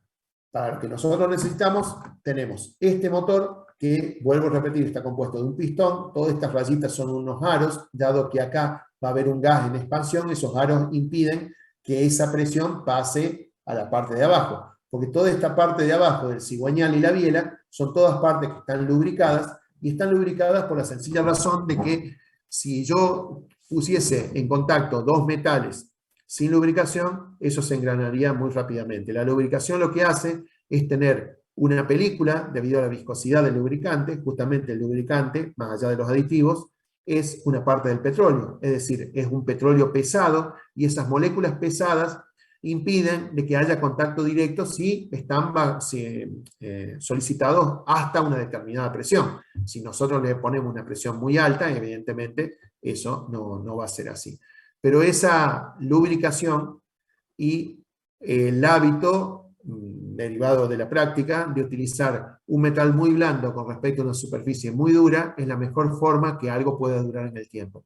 S1: para lo que nosotros necesitamos, tenemos este motor que, vuelvo a repetir, está compuesto de un pistón. Todas estas rayitas son unos aros, dado que acá va a haber un gas en expansión, esos aros impiden que esa presión pase a la parte de abajo, porque toda esta parte de abajo del cigüeñal y la biela son todas partes que están lubricadas, y están lubricadas por la sencilla razón de que si yo pusiese en contacto dos metales sin lubricación, eso se engranaría muy rápidamente. La lubricación lo que hace es tener una película debido a la viscosidad del lubricante. Justamente el lubricante, más allá de los aditivos, es una parte del petróleo, es decir, es un petróleo pesado, y esas moléculas pesadas impiden de que haya contacto directo si están solicitados hasta una determinada presión. Si nosotros le ponemos una presión muy alta, evidentemente eso no va a ser así. Pero esa lubricación y el hábito derivado de la práctica de utilizar un metal muy blando con respecto a una superficie muy dura es la mejor forma que algo pueda durar en el tiempo.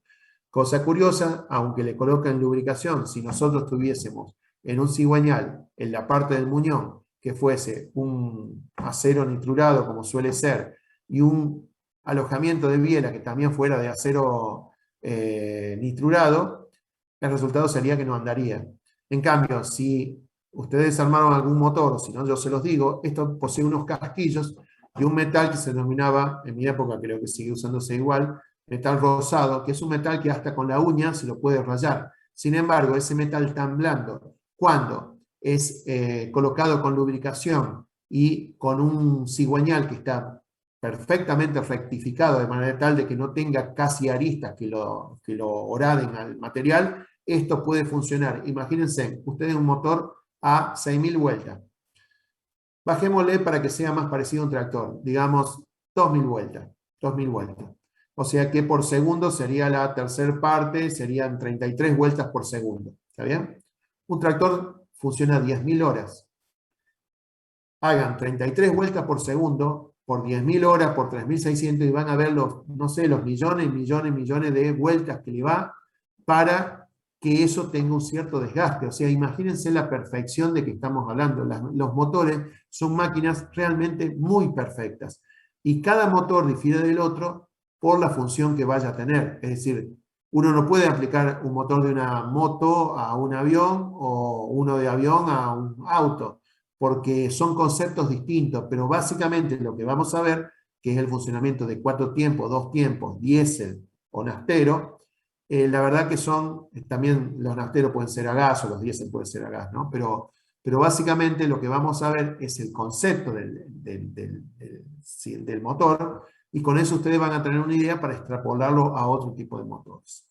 S1: Cosa curiosa, aunque le colocan lubricación, si nosotros tuviésemos en un cigüeñal, en la parte del muñón, que fuese un acero nitrurado como suele ser, y un alojamiento de biela que también fuera de acero nitrurado, el resultado sería que no andaría. En cambio, si ustedes armaron algún motor, o si no, yo se los digo, esto posee unos casquillos de un metal que se denominaba, en mi época creo que sigue usándose igual, metal rosado, que es un metal que hasta con la uña se lo puede rayar. Sin embargo, ese metal tan blando, cuando es colocado con lubricación y con un cigüeñal que está perfectamente rectificado de manera tal de que no tenga casi aristas que lo horaden al material, esto puede funcionar. Imagínense, ustedes un motor a 6.000 vueltas. Bajémosle para que sea más parecido a un tractor, digamos 2.000 vueltas. 2.000 vueltas. O sea que por segundo sería la tercera parte, serían 33 vueltas por segundo. ¿Está bien? Un tractor funciona a 10.000 horas. Hagan 33 vueltas por segundo, por 10.000 horas, por 3.600, y van a ver los, no sé, los millones, millones, millones de vueltas que le va para que eso tenga un cierto desgaste. O sea, imagínense la perfección de que estamos hablando. Los motores son máquinas realmente muy perfectas. Y cada motor difiere del otro por la función que vaya a tener. Es decir, uno no puede aplicar un motor de una moto a un avión o uno de avión a un auto, porque son conceptos distintos, pero básicamente lo que vamos a ver, que es el funcionamiento de 4 tiempos, 2 tiempos, diésel o nafteros, la verdad que son, también los nafteros pueden ser a gas o los diésel pueden ser a gas, ¿no? Pero básicamente lo que vamos a ver es el concepto del motor, y con eso ustedes van a tener una idea para extrapolarlo a otro tipo de motores.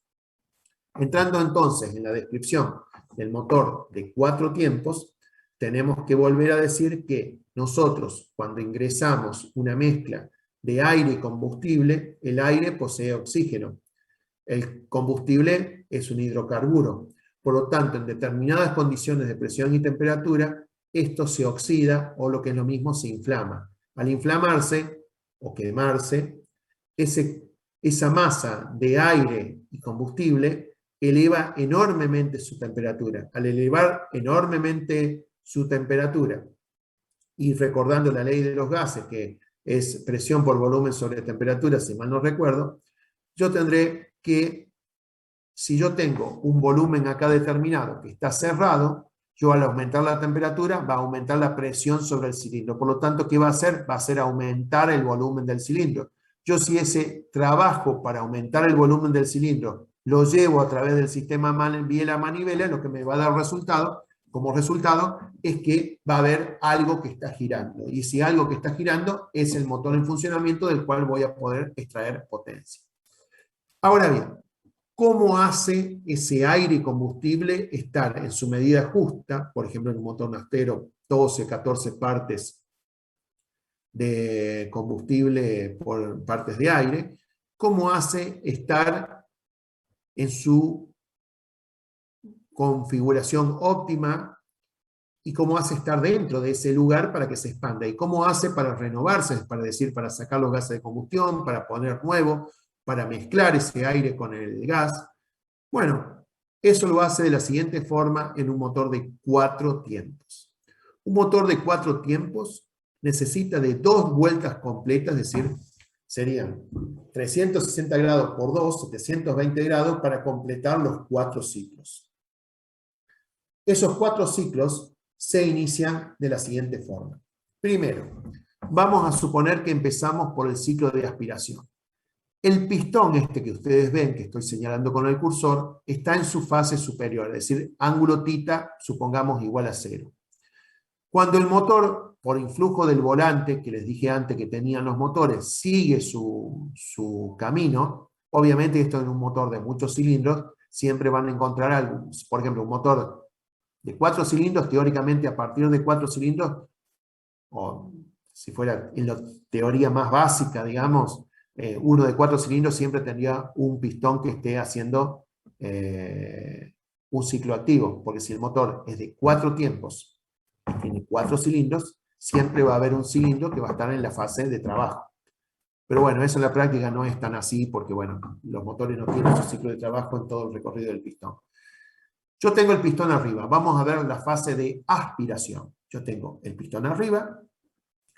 S1: Entrando entonces en la descripción del motor de 4 tiempos, tenemos que volver a decir que nosotros, cuando ingresamos una mezcla de aire y combustible, el aire posee oxígeno. El combustible es un hidrocarburo. Por lo tanto, en determinadas condiciones de presión y temperatura, esto se oxida, o lo que es lo mismo, se inflama. Al inflamarse o quemarse, esa masa de aire y combustible eleva enormemente su temperatura. Al elevar enormemente su temperatura, y recordando la ley de los gases, que es presión por volumen sobre temperatura, si mal no recuerdo, yo tendré que, si yo tengo un volumen acá determinado que está cerrado, yo al aumentar la temperatura va a aumentar la presión sobre el cilindro. Por lo tanto, ¿qué va a hacer? Va a ser aumentar el volumen del cilindro. Yo, si ese trabajo para aumentar el volumen del cilindro lo llevo a través del sistema biela-manivela, lo que me va a dar como resultado es que va a haber algo que está girando. Y si algo que está girando es el motor en funcionamiento, del cual voy a poder extraer potencia. Ahora bien, ¿cómo hace ese aire y combustible estar en su medida justa? Por ejemplo, en un motor naftero, 12, 14 partes de combustible por partes de aire, cómo hace estar en su configuración óptima y cómo hace estar dentro de ese lugar para que se expanda, y cómo hace para renovarse, para sacar los gases de combustión, para poner nuevo, para mezclar ese aire con el gas. Bueno, eso lo hace de la siguiente forma en un motor de 4 tiempos. Un motor de 4 tiempos necesita de 2 vueltas completas, es decir, serían 360 grados por 2, 720 grados, para completar los 4 ciclos. Esos 4 ciclos se inician de la siguiente forma. Primero, vamos a suponer que empezamos por el ciclo de aspiración. El pistón este que ustedes ven, que estoy señalando con el cursor, está en su fase superior, es decir, ángulo θ, supongamos, igual a 0. Cuando el motor, por influjo del volante, que les dije antes que tenían los motores, sigue su camino, obviamente esto en un motor de muchos cilindros, siempre van a encontrar algo. Por ejemplo, un motor de 4 cilindros, teóricamente a partir de 4 cilindros, o si fuera en la teoría más básica, digamos, uno de 4 cilindros siempre tendría un pistón que esté haciendo un ciclo activo, porque si el motor es de 4 tiempos y tiene 4 cilindros, siempre va a haber un cilindro que va a estar en la fase de trabajo. Pero bueno, eso en la práctica no es tan así, porque bueno, los motores no tienen su ciclo de trabajo en todo el recorrido del pistón. Yo tengo el pistón arriba, vamos a ver la fase de aspiración. Yo tengo el pistón arriba,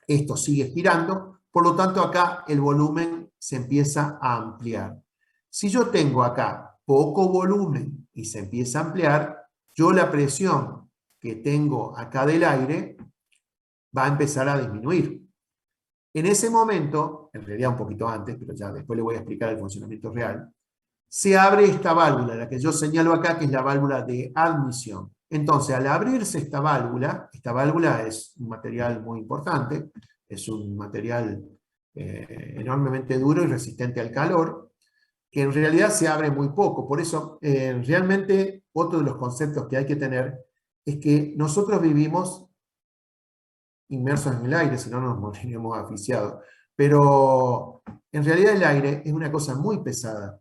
S1: esto sigue girando, por lo tanto acá el volumen se empieza a ampliar. Si yo tengo acá poco volumen y se empieza a ampliar, yo la presión que tengo acá del aire va a empezar a disminuir. En ese momento, en realidad un poquito antes, pero ya después le voy a explicar el funcionamiento real, se abre esta válvula, la que yo señalo acá, que es la válvula de admisión. Entonces, al abrirse esta válvula es un material muy importante, es un material enormemente duro y resistente al calor, que en realidad se abre muy poco. Por eso, realmente, otro de los conceptos que hay que tener es que nosotros vivimos inmersos en el aire, si no nos moriríamos asfixiados. Pero en realidad el aire es una cosa muy pesada,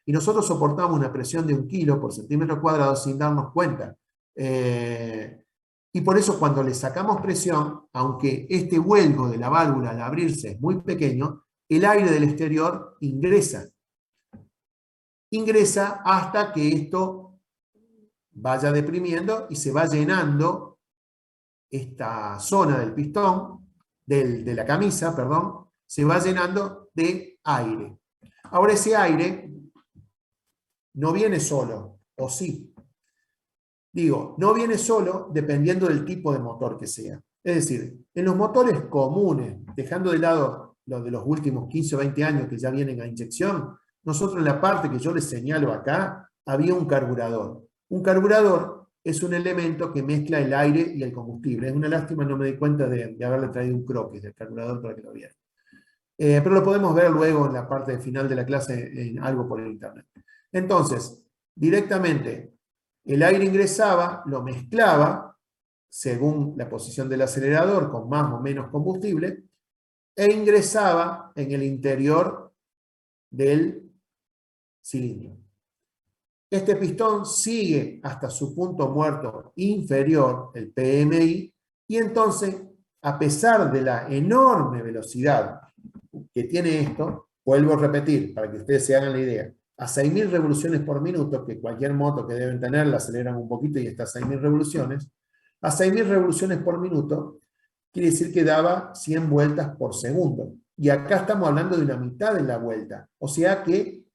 S1: y nosotros soportamos una presión de 1 kilo por centímetro cuadrado sin darnos cuenta. Y por eso cuando le sacamos presión, aunque este huelgo de la válvula al abrirse es muy pequeño, el aire del exterior ingresa hasta que esto vaya deprimiendo y se va llenando esta zona del pistón, de la camisa, perdón, se va llenando de aire. Ahora ese aire no viene solo, o sí. Digo, no viene solo dependiendo del tipo de motor que sea. Es decir, en los motores comunes, dejando de lado los de los últimos 15 o 20 años que ya vienen a inyección, nosotros en la parte que yo les señalo acá, había un carburador. Un carburador es un elemento que mezcla el aire y el combustible. Es una lástima, no me di cuenta de haberle traído un croquis del carburador para que lo vieran. Pero lo podemos ver luego en la parte final de la clase, en algo por el internet. Entonces, directamente, el aire ingresaba, lo mezclaba, según la posición del acelerador, con más o menos combustible, e ingresaba en el interior del cilindro. Este pistón sigue hasta su punto muerto inferior, el PMI, y entonces, a pesar de la enorme velocidad que tiene esto, vuelvo a repetir para que ustedes se hagan la idea, a 6.000 revoluciones por minuto, que cualquier moto que deben tener la aceleran un poquito y está a 6.000 revoluciones, a 6.000 revoluciones por minuto quiere decir que daba 100 vueltas por segundo. Y acá estamos hablando de una mitad de la vuelta. O sea que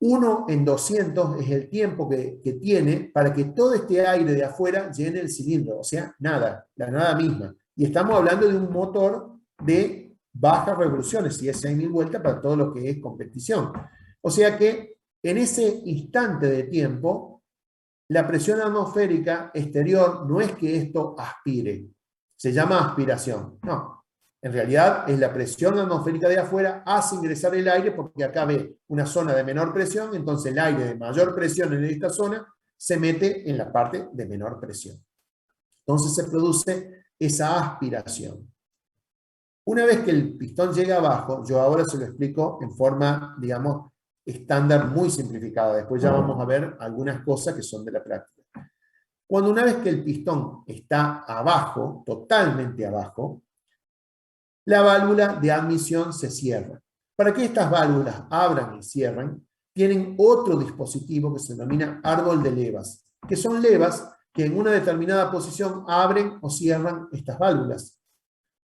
S1: 1 en 200 es el tiempo que tiene para que todo este aire de afuera llene el cilindro. O sea, nada, la nada misma. Y estamos hablando de un motor de bajas revoluciones, y es 6.000 vueltas para todo lo que es competición. O sea que en ese instante de tiempo, la presión atmosférica exterior no es que esto aspire, se llama aspiración, no. En realidad es la presión atmosférica de afuera hace ingresar el aire, porque acá ve una zona de menor presión, entonces el aire de mayor presión en esta zona se mete en la parte de menor presión. Entonces se produce esa aspiración. Una vez que el pistón llega abajo, yo ahora se lo explico en forma, digamos, estándar muy simplificada. Después ya vamos a ver algunas cosas que son de la práctica. Cuando una vez que el pistón está abajo, totalmente abajo, la válvula de admisión se cierra. Para que estas válvulas abran y cierren, tienen otro dispositivo que se denomina árbol de levas, que son levas que en una determinada posición abren o cierran estas válvulas.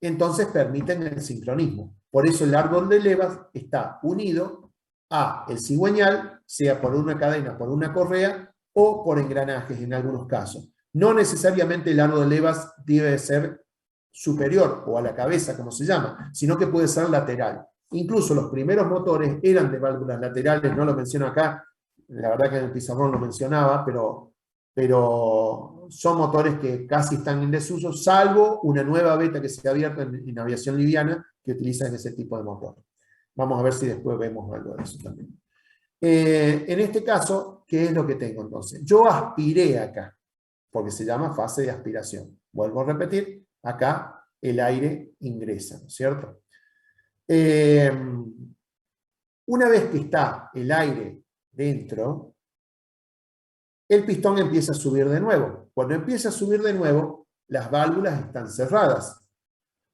S1: Entonces permiten el sincronismo. Por eso el árbol de levas está unido a el cigüeñal, sea por una cadena, por una correa o por engranajes en algunos casos. No necesariamente el árbol de levas debe ser superior o a la cabeza, como se llama, sino que puede ser lateral. Incluso los primeros motores eran de válvulas laterales, no lo menciono acá, la verdad que en el pizarrón lo mencionaba, pero son motores que casi están en desuso, salvo una nueva beta que se ha abierto en aviación liviana que utilizan ese tipo de motor. Vamos a ver si después vemos algo de eso también. En este caso, ¿qué es lo que tengo entonces? Yo aspiré acá, porque se llama fase de aspiración. Vuelvo a repetir, acá el aire ingresa, ¿no es cierto? Una vez que está el aire dentro, el pistón empieza a subir de nuevo. Cuando empieza a subir de nuevo, las válvulas están cerradas.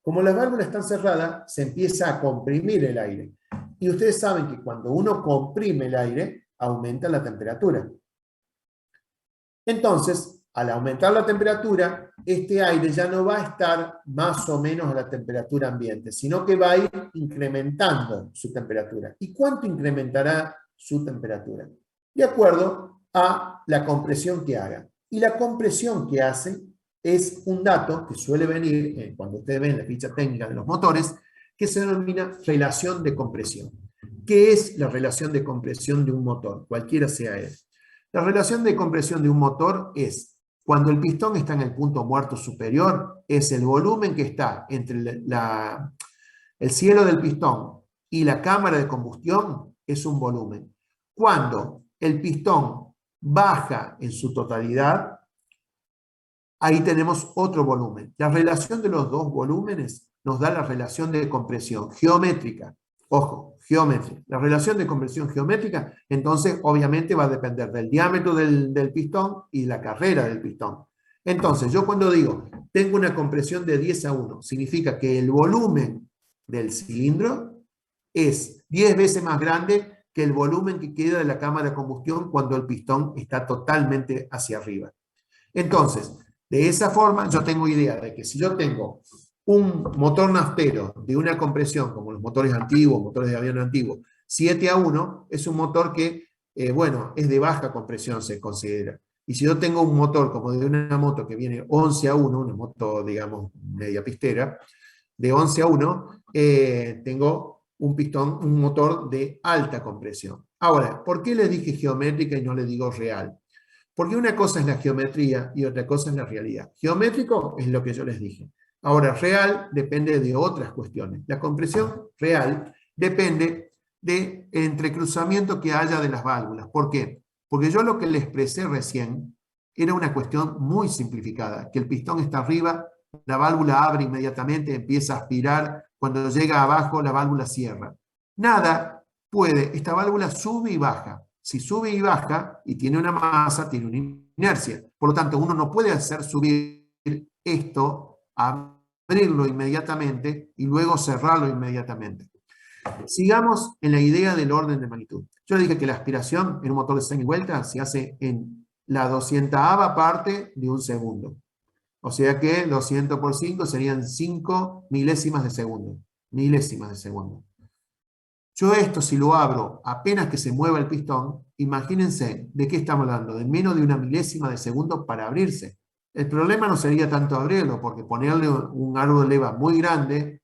S1: Como las válvulas están cerradas, se empieza a comprimir el aire. Y ustedes saben que cuando uno comprime el aire, aumenta la temperatura. Entonces, al aumentar la temperatura, este aire ya no va a estar más o menos a la temperatura ambiente, sino que va a ir incrementando su temperatura. ¿Y cuánto incrementará su temperatura? De acuerdo a la compresión que haga. Y la compresión que hace es un dato que suele venir cuando ustedes ven la ficha técnica de los motores, que se denomina relación de compresión. ¿Qué es la relación de compresión de un motor? Cualquiera sea él. La relación de compresión de un motor es cuando el pistón está en el punto muerto superior, es el volumen que está entre el cielo del pistón y la cámara de combustión, es un volumen. Cuando el pistón baja en su totalidad, ahí tenemos otro volumen. La relación de los dos volúmenes nos da la relación de compresión geométrica. Ojo, geométrica. La relación de compresión geométrica, entonces, obviamente va a depender del diámetro del pistón y la carrera del pistón. Entonces, yo cuando digo, tengo una compresión de 10:1, significa que el volumen del cilindro es 10 veces más grande que el volumen que queda de la cámara de combustión cuando el pistón está totalmente hacia arriba. Entonces, de esa forma, yo tengo idea de que si yo tengo un motor naftero de una compresión, como los motores antiguos, motores de avión antiguos, 7:1, es un motor que, bueno, es de baja compresión, se considera. Y si yo tengo un motor como de una moto que viene 11:1, una moto, digamos, media pistera, de 11:1, tengo un motor de alta compresión. Ahora, ¿por qué le dije geométrica y no le digo real? Porque una cosa es la geometría y otra cosa es la realidad. Geométrico es lo que yo les dije. Ahora, real depende de otras cuestiones. La compresión real depende del entrecruzamiento que haya de las válvulas. ¿Por qué? Porque yo lo que les expresé recién era una cuestión muy simplificada, que el pistón está arriba, la válvula abre inmediatamente, empieza a aspirar, cuando llega abajo la válvula cierra. Nada puede, esta válvula sube y baja. Si sube y baja y tiene una masa, tiene una inercia. Por lo tanto, uno no puede hacer subir esto, abrirlo inmediatamente y luego cerrarlo inmediatamente. Sigamos en la idea del orden de magnitud. Yo dije que la aspiración en un motor de 6 vueltas se hace en la 200ava parte de un segundo. O sea que 200 por 5 serían 5 milésimas de segundo. Milésimas de segundo. Yo esto, si lo abro apenas que se mueva el pistón, imagínense de qué estamos hablando, de menos de una milésima de segundo para abrirse. El problema no sería tanto abrirlo, porque ponerle un árbol de leva muy grande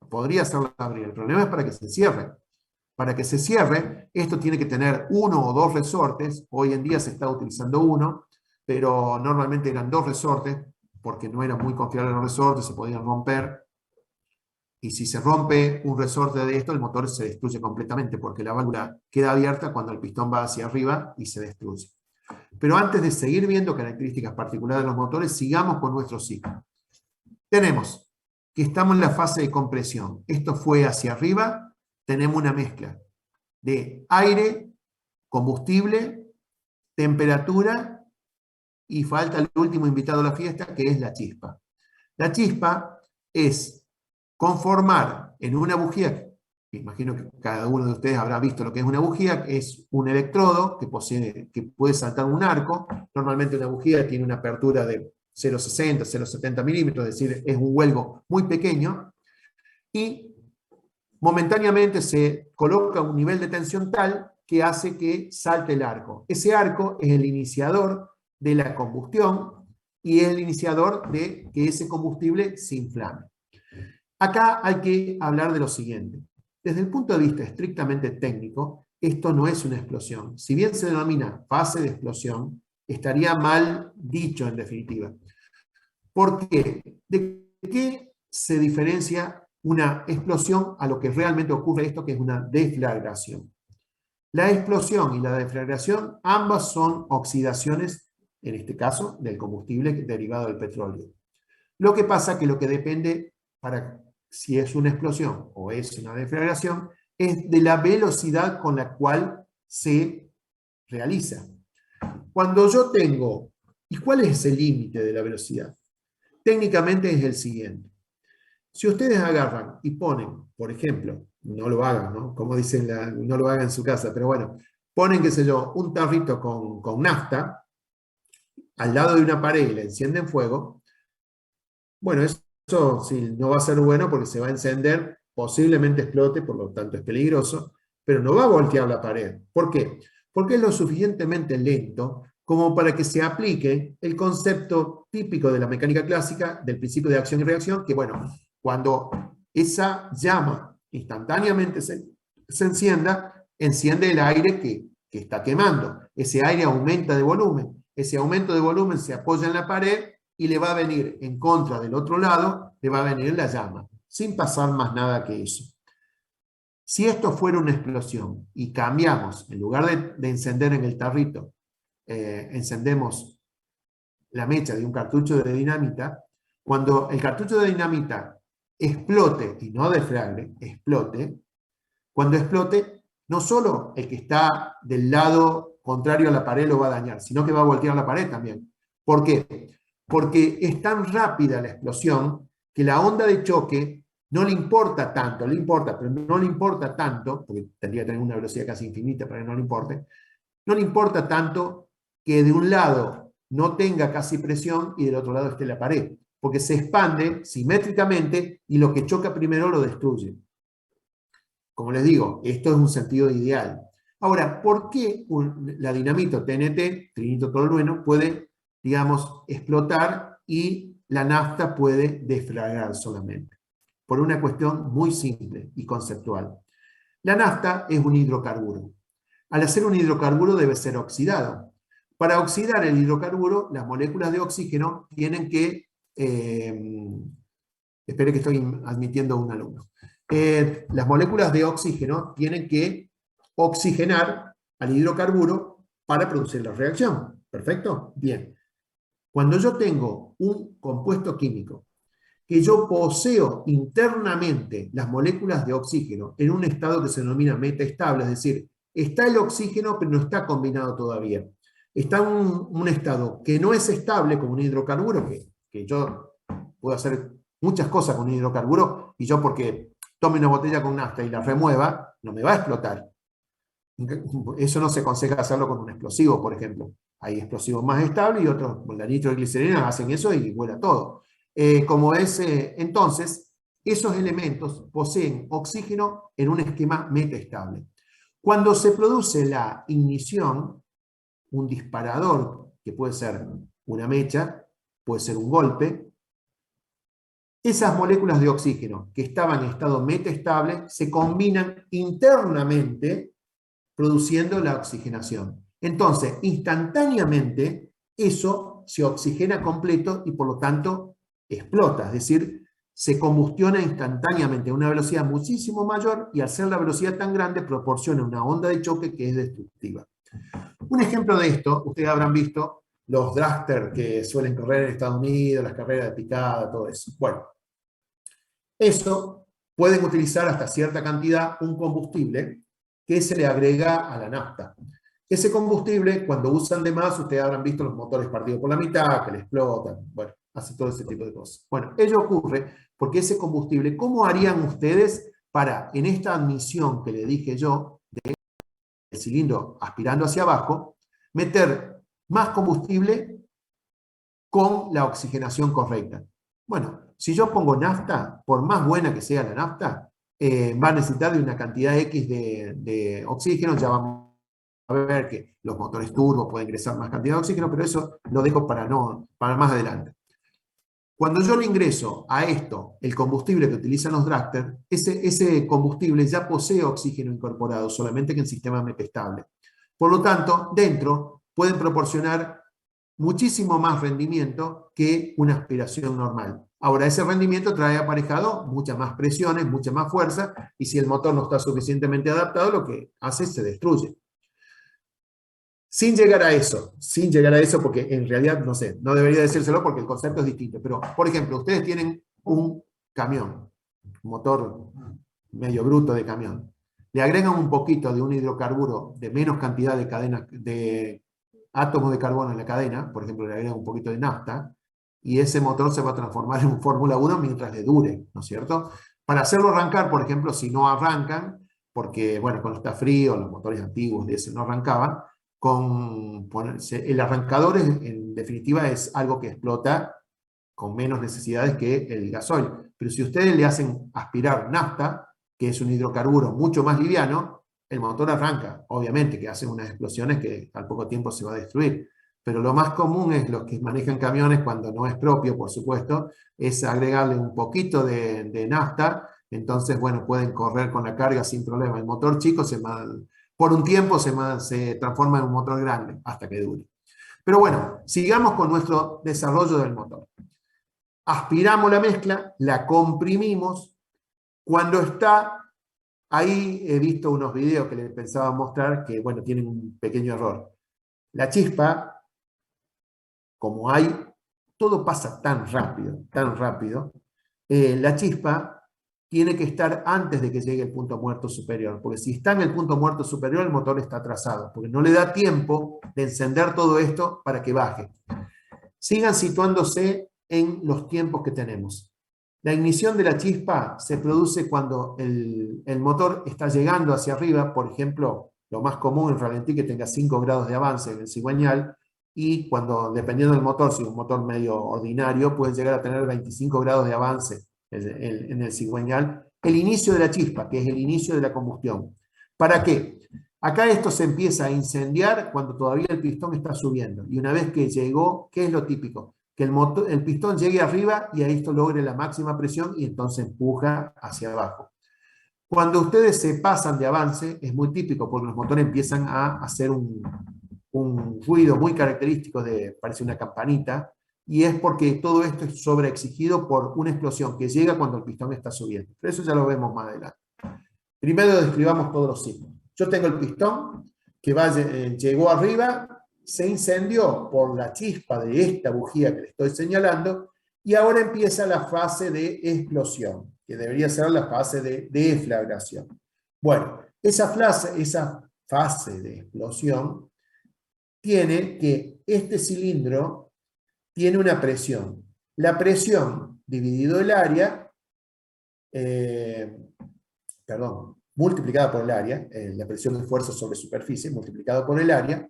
S1: podría hacerlo abrir. El problema es para que se cierre. Para que se cierre, esto tiene que tener 1 o 2 resortes. Hoy en día se está utilizando uno, pero normalmente eran 2 resortes, porque no eran muy confiables los resortes, se podían romper. Y si se rompe un resorte de esto, el motor se destruye completamente, porque la válvula queda abierta cuando el pistón va hacia arriba y se destruye. Pero antes de seguir viendo características particulares de los motores, sigamos con nuestro ciclo. Tenemos que estamos en la fase de compresión. Esto fue hacia arriba, tenemos una mezcla de aire, combustible, temperatura y falta el último invitado a la fiesta, que es la chispa. La chispa es conformar en una bujía, que imagino que cada uno de ustedes habrá visto lo que es una bujía, es un electrodo que puede saltar un arco. Normalmente una bujía tiene una apertura de 0,60, 0,70 milímetros, es decir, es un huelgo muy pequeño, y momentáneamente se coloca un nivel de tensión tal que hace que salte el arco. Ese arco es el iniciador de la combustión y es el iniciador de que ese combustible se inflame. Acá hay que hablar de lo siguiente. Desde el punto de vista estrictamente técnico, esto no es una explosión. Si bien se denomina fase de explosión, estaría mal dicho en definitiva. ¿Por qué? ¿De qué se diferencia una explosión a lo que realmente ocurre esto, que es una deflagración? La explosión y la deflagración, ambas son oxidaciones, en este caso, del combustible derivado del petróleo. Lo que pasa que lo que depende para si es una explosión o es una deflagración es de la velocidad con la cual se realiza. Cuando yo tengo, ¿y cuál es el límite de la velocidad? Técnicamente es el siguiente. Si ustedes agarran y ponen, por ejemplo, no lo hagan, ¿no? Como dicen, no lo hagan en su casa, pero bueno, ponen, qué sé yo, un tarrito con nafta al lado de una pared y le encienden fuego, bueno, eso sí, no va a ser bueno porque se va a encender, posiblemente explote, por lo tanto es peligroso, pero no va a voltear la pared. ¿Por qué? Porque es lo suficientemente lento como para que se aplique el concepto típico de la mecánica clásica del principio de acción y reacción, que bueno, cuando esa llama instantáneamente se encienda, enciende el aire que está quemando. Ese aire aumenta de volumen. Ese aumento de volumen se apoya en la pared y le va a venir en contra del otro lado, le va a venir la llama, sin pasar más nada que eso. Si esto fuera una explosión y cambiamos, en lugar de encender en el tarrito, encendemos la mecha de un cartucho de dinamita, cuando el cartucho de dinamita explote, y no deflagre, explote, cuando explote, no solo el que está del lado contrario a la pared lo va a dañar, sino que va a voltear la pared también. ¿Por qué? Porque es tan rápida la explosión que la onda de choque no le importa tanto, le importa, pero no le importa tanto, porque tendría que tener una velocidad casi infinita para que no le importe, no le importa tanto que de un lado no tenga casi presión y del otro lado esté la pared, porque se expande simétricamente y lo que choca primero lo destruye. Como les digo, esto es un sentido ideal. Ahora, ¿por qué la dinamita TNT, trinito tolueno, puede, digamos, explotar y la nafta puede deflagrar solamente? Por una cuestión muy simple y conceptual. La nafta es un hidrocarburo. Al ser un hidrocarburo debe ser oxidado. Para oxidar el hidrocarburo, las moléculas de oxígeno tienen que... espere que estoy admitiendo a un alumno. Las moléculas de oxígeno tienen que oxigenar al hidrocarburo para producir la reacción. ¿Perfecto? Bien. Cuando yo tengo un compuesto químico que yo poseo internamente las moléculas de oxígeno en un estado que se denomina metaestable, es decir, está el oxígeno pero no está combinado todavía. Está en un estado que no es estable como un hidrocarburo, que yo puedo hacer muchas cosas con un hidrocarburo y yo porque tome una botella con nafta y la remueva, no me va a explotar. Eso no se aconseja hacerlo con un explosivo, por ejemplo. Hay explosivos más estables y otros, con la nitroglicerina, hacen eso y vuela todo. Entonces, esos elementos poseen oxígeno en un esquema metaestable. Cuando se produce la ignición, un disparador, que puede ser una mecha, puede ser un golpe, esas moléculas de oxígeno que estaban en estado metaestable se combinan internamente produciendo la oxigenación. Entonces, instantáneamente, eso se oxigena completo y por lo tanto explota, es decir, se combustiona instantáneamente a una velocidad muchísimo mayor y al ser la velocidad tan grande proporciona una onda de choque que es destructiva. Un ejemplo de esto, ustedes habrán visto los dragsters que suelen correr en Estados Unidos, las carreras de picada, todo eso. Bueno, Eso pueden utilizar hasta cierta cantidad un combustible que se le agrega a la nafta. Ese combustible, cuando usan de más, ustedes habrán visto los motores partidos por la mitad, que le explotan, bueno, hace todo ese tipo de cosas. Bueno, ello ocurre porque ese combustible, ¿cómo harían ustedes para, en esta admisión que le dije yo, del cilindro aspirando hacia abajo, meter más combustible con la oxigenación correcta? Bueno, si yo pongo nafta, por más buena que sea la nafta, va a necesitar de una cantidad X de oxígeno. Ya vamos a ver que los motores turbo pueden ingresar más cantidad de oxígeno, pero eso lo dejo para más adelante. Cuando yo le ingreso a esto el combustible que utilizan los dragster, ese combustible ya posee oxígeno incorporado, solamente que en sistema metestable. Por lo tanto, dentro pueden proporcionar muchísimo más rendimiento que una aspiración normal. Ahora, ese rendimiento trae aparejado muchas más presiones, mucha más fuerza, y si el motor no está suficientemente adaptado, lo que hace es se destruye. Sin llegar a eso, porque en realidad, no sé, no debería decírselo porque el concepto es distinto, pero, por ejemplo, ustedes tienen un camión, un motor medio bruto de camión, le agregan un poquito de un hidrocarburo de menos cantidad de cadenas, de átomos de carbono en la cadena, por ejemplo, le agregan un poquito de nafta, y ese motor se va a transformar en un Fórmula 1 mientras le dure, ¿no es cierto? Para hacerlo arrancar, por ejemplo, si no arrancan, porque, bueno, cuando está frío, los motores antiguos de ese no arrancaban, el arrancador en definitiva es algo que explota con menos necesidades que el gasoil. Pero si ustedes le hacen aspirar nafta, que es un hidrocarburo mucho más liviano, el motor arranca. Obviamente que hacen unas explosiones que al poco tiempo se va a destruir. Pero lo más común es los que manejan camiones, cuando no es propio, por supuesto, es agregarle un poquito de nafta. Entonces, bueno, pueden correr con la carga sin problema. El motor chico por un tiempo se transforma en un motor grande hasta que dure. Pero bueno, sigamos con nuestro desarrollo del motor. Aspiramos la mezcla, la comprimimos. Cuando está ahí, he visto unos videos que les pensaba mostrar que, bueno, tienen un pequeño error. La chispa, como todo pasa tan rápido, la chispa tiene que estar antes de que llegue el punto muerto superior, porque si está en el punto muerto superior, el motor está atrasado, porque no le da tiempo de encender todo esto para que baje. Sigan situándose en los tiempos que tenemos. La ignición de la chispa se produce cuando el motor está llegando hacia arriba, por ejemplo, lo más común en ralentí que tenga 5 grados de avance en el cigüeñal, y cuando, dependiendo del motor, si es un motor medio ordinario, puede llegar a tener 25 grados de avance en el cigüeñal, el inicio de la chispa, que es el inicio de la combustión. ¿Para qué? Acá esto se empieza a incendiar cuando todavía el pistón está subiendo. Y una vez que llegó, ¿qué es lo típico? Que el pistón llegue arriba y a esto logre la máxima presión y entonces empuja hacia abajo. Cuando ustedes se pasan de avance, es muy típico porque los motores empiezan a hacer un ruido muy característico, parece una campanita, y es porque todo esto es sobreexigido por una explosión que llega cuando el pistón está subiendo. Pero eso ya lo vemos más adelante. Primero describamos todos los signos. Yo tengo el pistón que llegó arriba, se incendió por la chispa de esta bujía que le estoy señalando, y ahora empieza la fase de explosión, que debería ser la fase de deflagración. Bueno, esa fase de explosión tiene que este cilindro tiene una presión. La presión dividido el área, multiplicada por el área, la presión de fuerza sobre superficie, multiplicado por el área,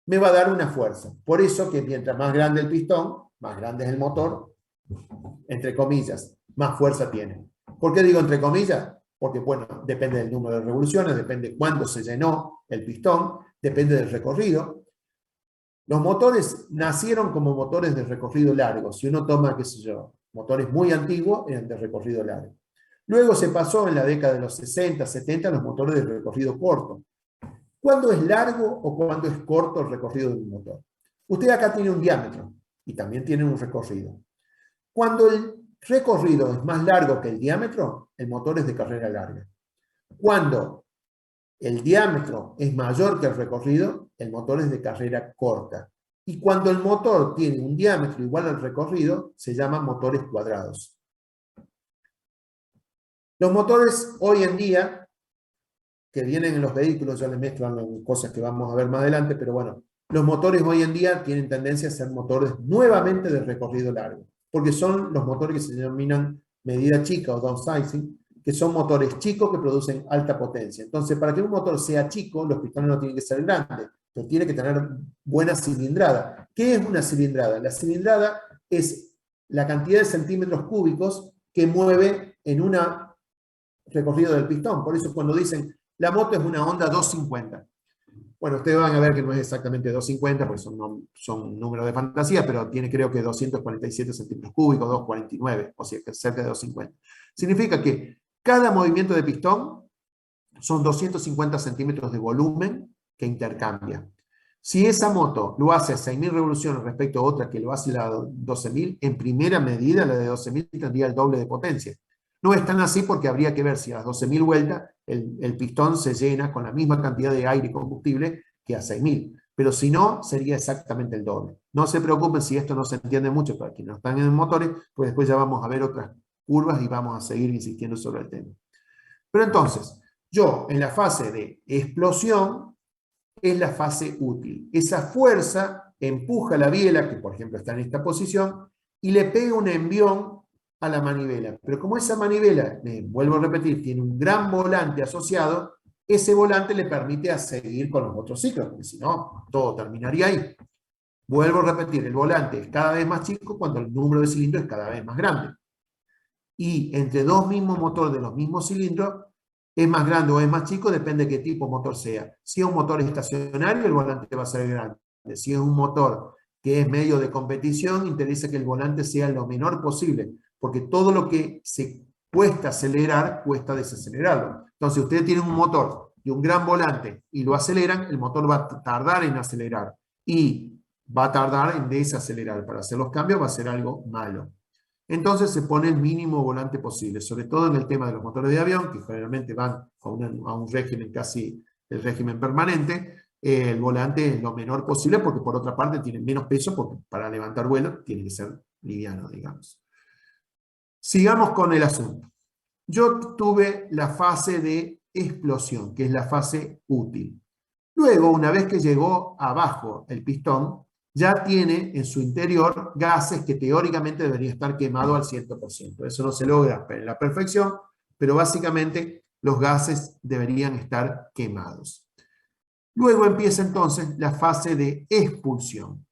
S1: me va a dar una fuerza. Por eso que mientras más grande el pistón, más grande es el motor, entre comillas, más fuerza tiene. ¿Por qué digo entre comillas? Porque, bueno, depende del número de revoluciones, depende cuándo se llenó el pistón, depende del recorrido. Los motores nacieron como motores de recorrido largo. Si uno toma, qué sé yo, motores muy antiguos, eran de recorrido largo. Luego se pasó en la década de los 60, 70 a los motores de recorrido corto. ¿Cuándo es largo o cuándo es corto el recorrido de un motor? Usted acá tiene un diámetro y también tiene un recorrido. Cuando el recorrido es más largo que el diámetro, el motor es de carrera larga. Cuando el diámetro es mayor que el recorrido, el motor es de carrera corta. Y cuando el motor tiene un diámetro igual al recorrido, se llaman motores cuadrados. Los motores hoy en día, que vienen en los vehículos, yo les mezclo cosas que vamos a ver más adelante, pero bueno, los motores hoy en día tienen tendencia a ser motores nuevamente de recorrido largo, porque son los motores que se denominan medida chica o downsizing, que son motores chicos que producen alta potencia. Entonces, para que un motor sea chico, los pistones no tienen que ser grandes, pero tiene que tener buena cilindrada. ¿Qué es una cilindrada? La cilindrada es la cantidad de centímetros cúbicos que mueve en un recorrido del pistón. Por eso cuando dicen, la moto es una Honda 250. Bueno, ustedes van a ver que no es exactamente 250, porque son números de fantasía, pero tiene creo que 247 centímetros cúbicos, 249, o sea, cerca de 250. Significa que cada movimiento de pistón son 250 centímetros de volumen que intercambia. Si esa moto lo hace a 6.000 revoluciones respecto a otra que lo hace a 12.000, en primera medida la de 12.000 tendría el doble de potencia. No es tan así porque habría que ver si a las 12.000 vueltas el pistón se llena con la misma cantidad de aire y combustible que a 6.000. Pero si no, sería exactamente el doble. No se preocupen si esto no se entiende mucho para quienes no están en motores, pues después ya vamos a ver otras curvas y vamos a seguir insistiendo sobre el tema. Pero entonces, yo en la fase de explosión es la fase útil. Esa fuerza empuja la biela, que por ejemplo está en esta posición, y le pega un envión a la manivela. Pero como esa manivela, vuelvo a repetir, tiene un gran volante asociado, ese volante le permite a seguir con los otros ciclos, porque si no, todo terminaría ahí. Vuelvo a repetir, el volante es cada vez más chico cuando el número de cilindros es cada vez más grande. Y entre dos mismos motores de los mismos cilindros, es más grande o es más chico, depende de qué tipo de motor sea. Si es un motor estacionario, el volante va a ser grande. Si es un motor que es medio de competición, interesa que el volante sea lo menor posible, porque todo lo que se cuesta acelerar, cuesta desacelerarlo. Entonces, ustedes tienen un motor y un gran volante y lo aceleran, el motor va a tardar en acelerar y va a tardar en desacelerar. Para hacer los cambios va a ser algo malo. Entonces se pone el mínimo volante posible, sobre todo en el tema de los motores de avión, que generalmente van a un régimen casi el régimen permanente. El volante es lo menor posible porque por otra parte tiene menos peso, porque para levantar vuelo tiene que ser liviano, digamos. Sigamos con el asunto. Yo tuve la fase de explosión, que es la fase útil. Luego, una vez que llegó abajo el pistón, ya tiene en su interior gases que teóricamente deberían estar quemados al 100%. Eso no se logra en la perfección, pero básicamente los gases deberían estar quemados. Luego empieza entonces la fase de expulsión.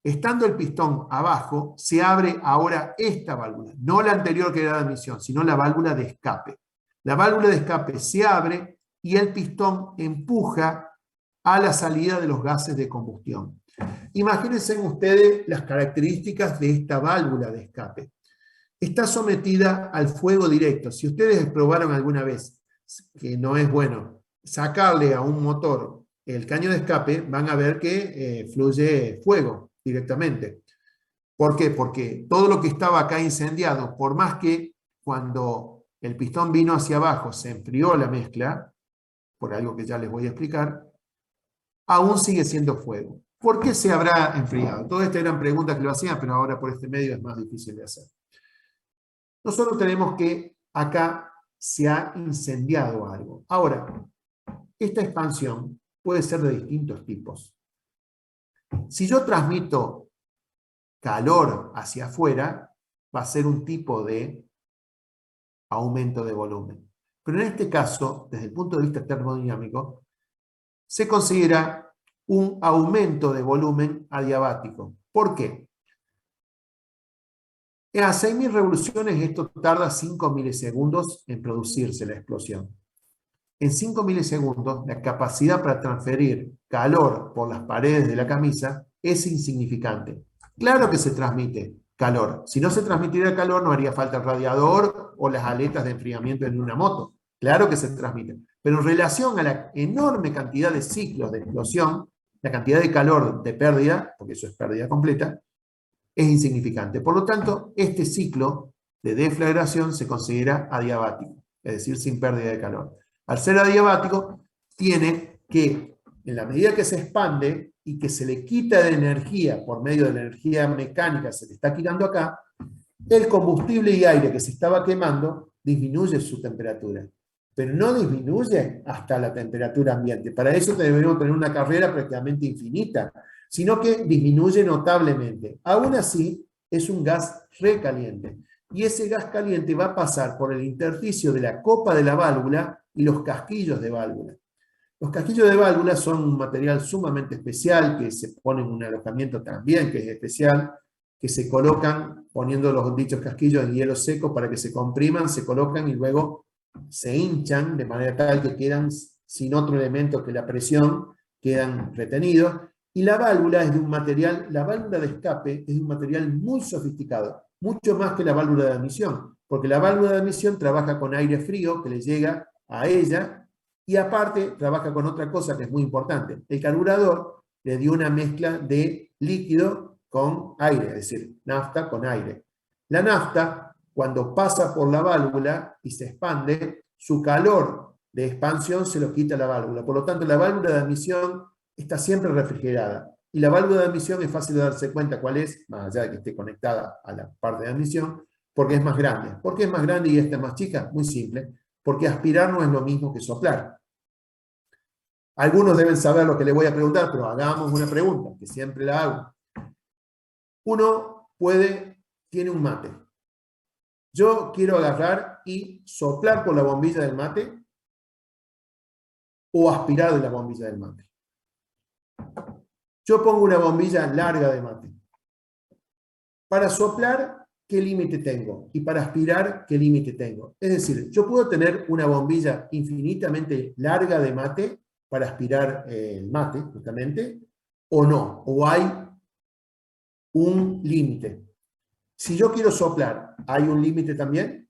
S1: Estando el pistón abajo, se abre ahora esta válvula, no la anterior que era de admisión, sino la válvula de escape. La válvula de escape se abre y el pistón empuja a la salida de los gases de combustión. Imagínense ustedes las características de esta válvula de escape. Está sometida al fuego directo. Si ustedes probaron alguna vez, que no es bueno, sacarle a un motor el caño de escape, van a ver que fluye fuego directamente. ¿Por qué? Porque todo lo que estaba acá incendiado, por más que cuando el pistón vino hacia abajo se enfrió la mezcla, por algo que ya les voy a explicar, aún sigue siendo fuego. ¿Por qué se habrá enfriado? Todas estas eran preguntas que lo hacían, pero ahora por este medio es más difícil de hacer. Nosotros tenemos que acá se ha incendiado algo. Ahora, esta expansión puede ser de distintos tipos. Si yo transmito calor hacia afuera, va a ser un tipo de aumento de volumen. Pero en este caso, desde el punto de vista termodinámico, se considera un aumento de volumen adiabático. ¿Por qué? A 6.000 revoluciones esto tarda 5 milisegundos en producirse la explosión. En 5 milisegundos la capacidad para transferir calor por las paredes de la camisa es insignificante. Claro que se transmite calor. Si no se transmitiera calor no haría falta el radiador o las aletas de enfriamiento en una moto. Claro que se transmite. Pero en relación a la enorme cantidad de ciclos de explosión, la cantidad de calor de pérdida, porque eso es pérdida completa, es insignificante. Por lo tanto, este ciclo de deflagración se considera adiabático, es decir, sin pérdida de calor. Al ser adiabático, tiene que, en la medida que se expande y que se le quita de energía por medio de la energía mecánica, se le está quitando acá, el combustible y aire que se estaba quemando disminuye su temperatura, pero no disminuye hasta la temperatura ambiente. Para eso debemos tener una carrera prácticamente infinita, sino que disminuye notablemente. Aún así, es un gas recaliente. Y ese gas caliente va a pasar por el intersticio de la copa de la válvula y los casquillos de válvula. Los casquillos de válvula son un material sumamente especial, que se pone en un alojamiento también, que es especial, que se colocan poniendo los dichos casquillos en hielo seco para que se compriman, se colocan y luego se hinchan de manera tal que quedan sin otro elemento que la presión, quedan retenidos. Y la válvula es de un material, la válvula de escape es de un material muy sofisticado, mucho más que la válvula de admisión, porque la válvula de admisión trabaja con aire frío que le llega a ella, y aparte trabaja con otra cosa que es muy importante. El carburador le dio una mezcla de líquido con aire, es decir, nafta con aire. La nafta, cuando pasa por la válvula y se expande, su calor de expansión se lo quita la válvula. Por lo tanto, la válvula de admisión está siempre refrigerada. Y la válvula de admisión es fácil de darse cuenta cuál es, más allá de que esté conectada a la parte de admisión, porque es más grande. ¿Por qué es más grande y esta es más chica? Muy simple. Porque aspirar no es lo mismo que soplar. Algunos deben saber lo que les voy a preguntar, pero hagamos una pregunta, que siempre la hago. Uno tiene un mate. Yo quiero agarrar y soplar por la bombilla del mate o aspirar de la bombilla del mate. Yo pongo una bombilla larga de mate. Para soplar, ¿qué límite tengo? Y para aspirar, ¿qué límite tengo? Es decir, yo puedo tener una bombilla infinitamente larga de mate para aspirar el mate, justamente, o no, o hay un límite. Si yo quiero soplar, ¿hay un límite también?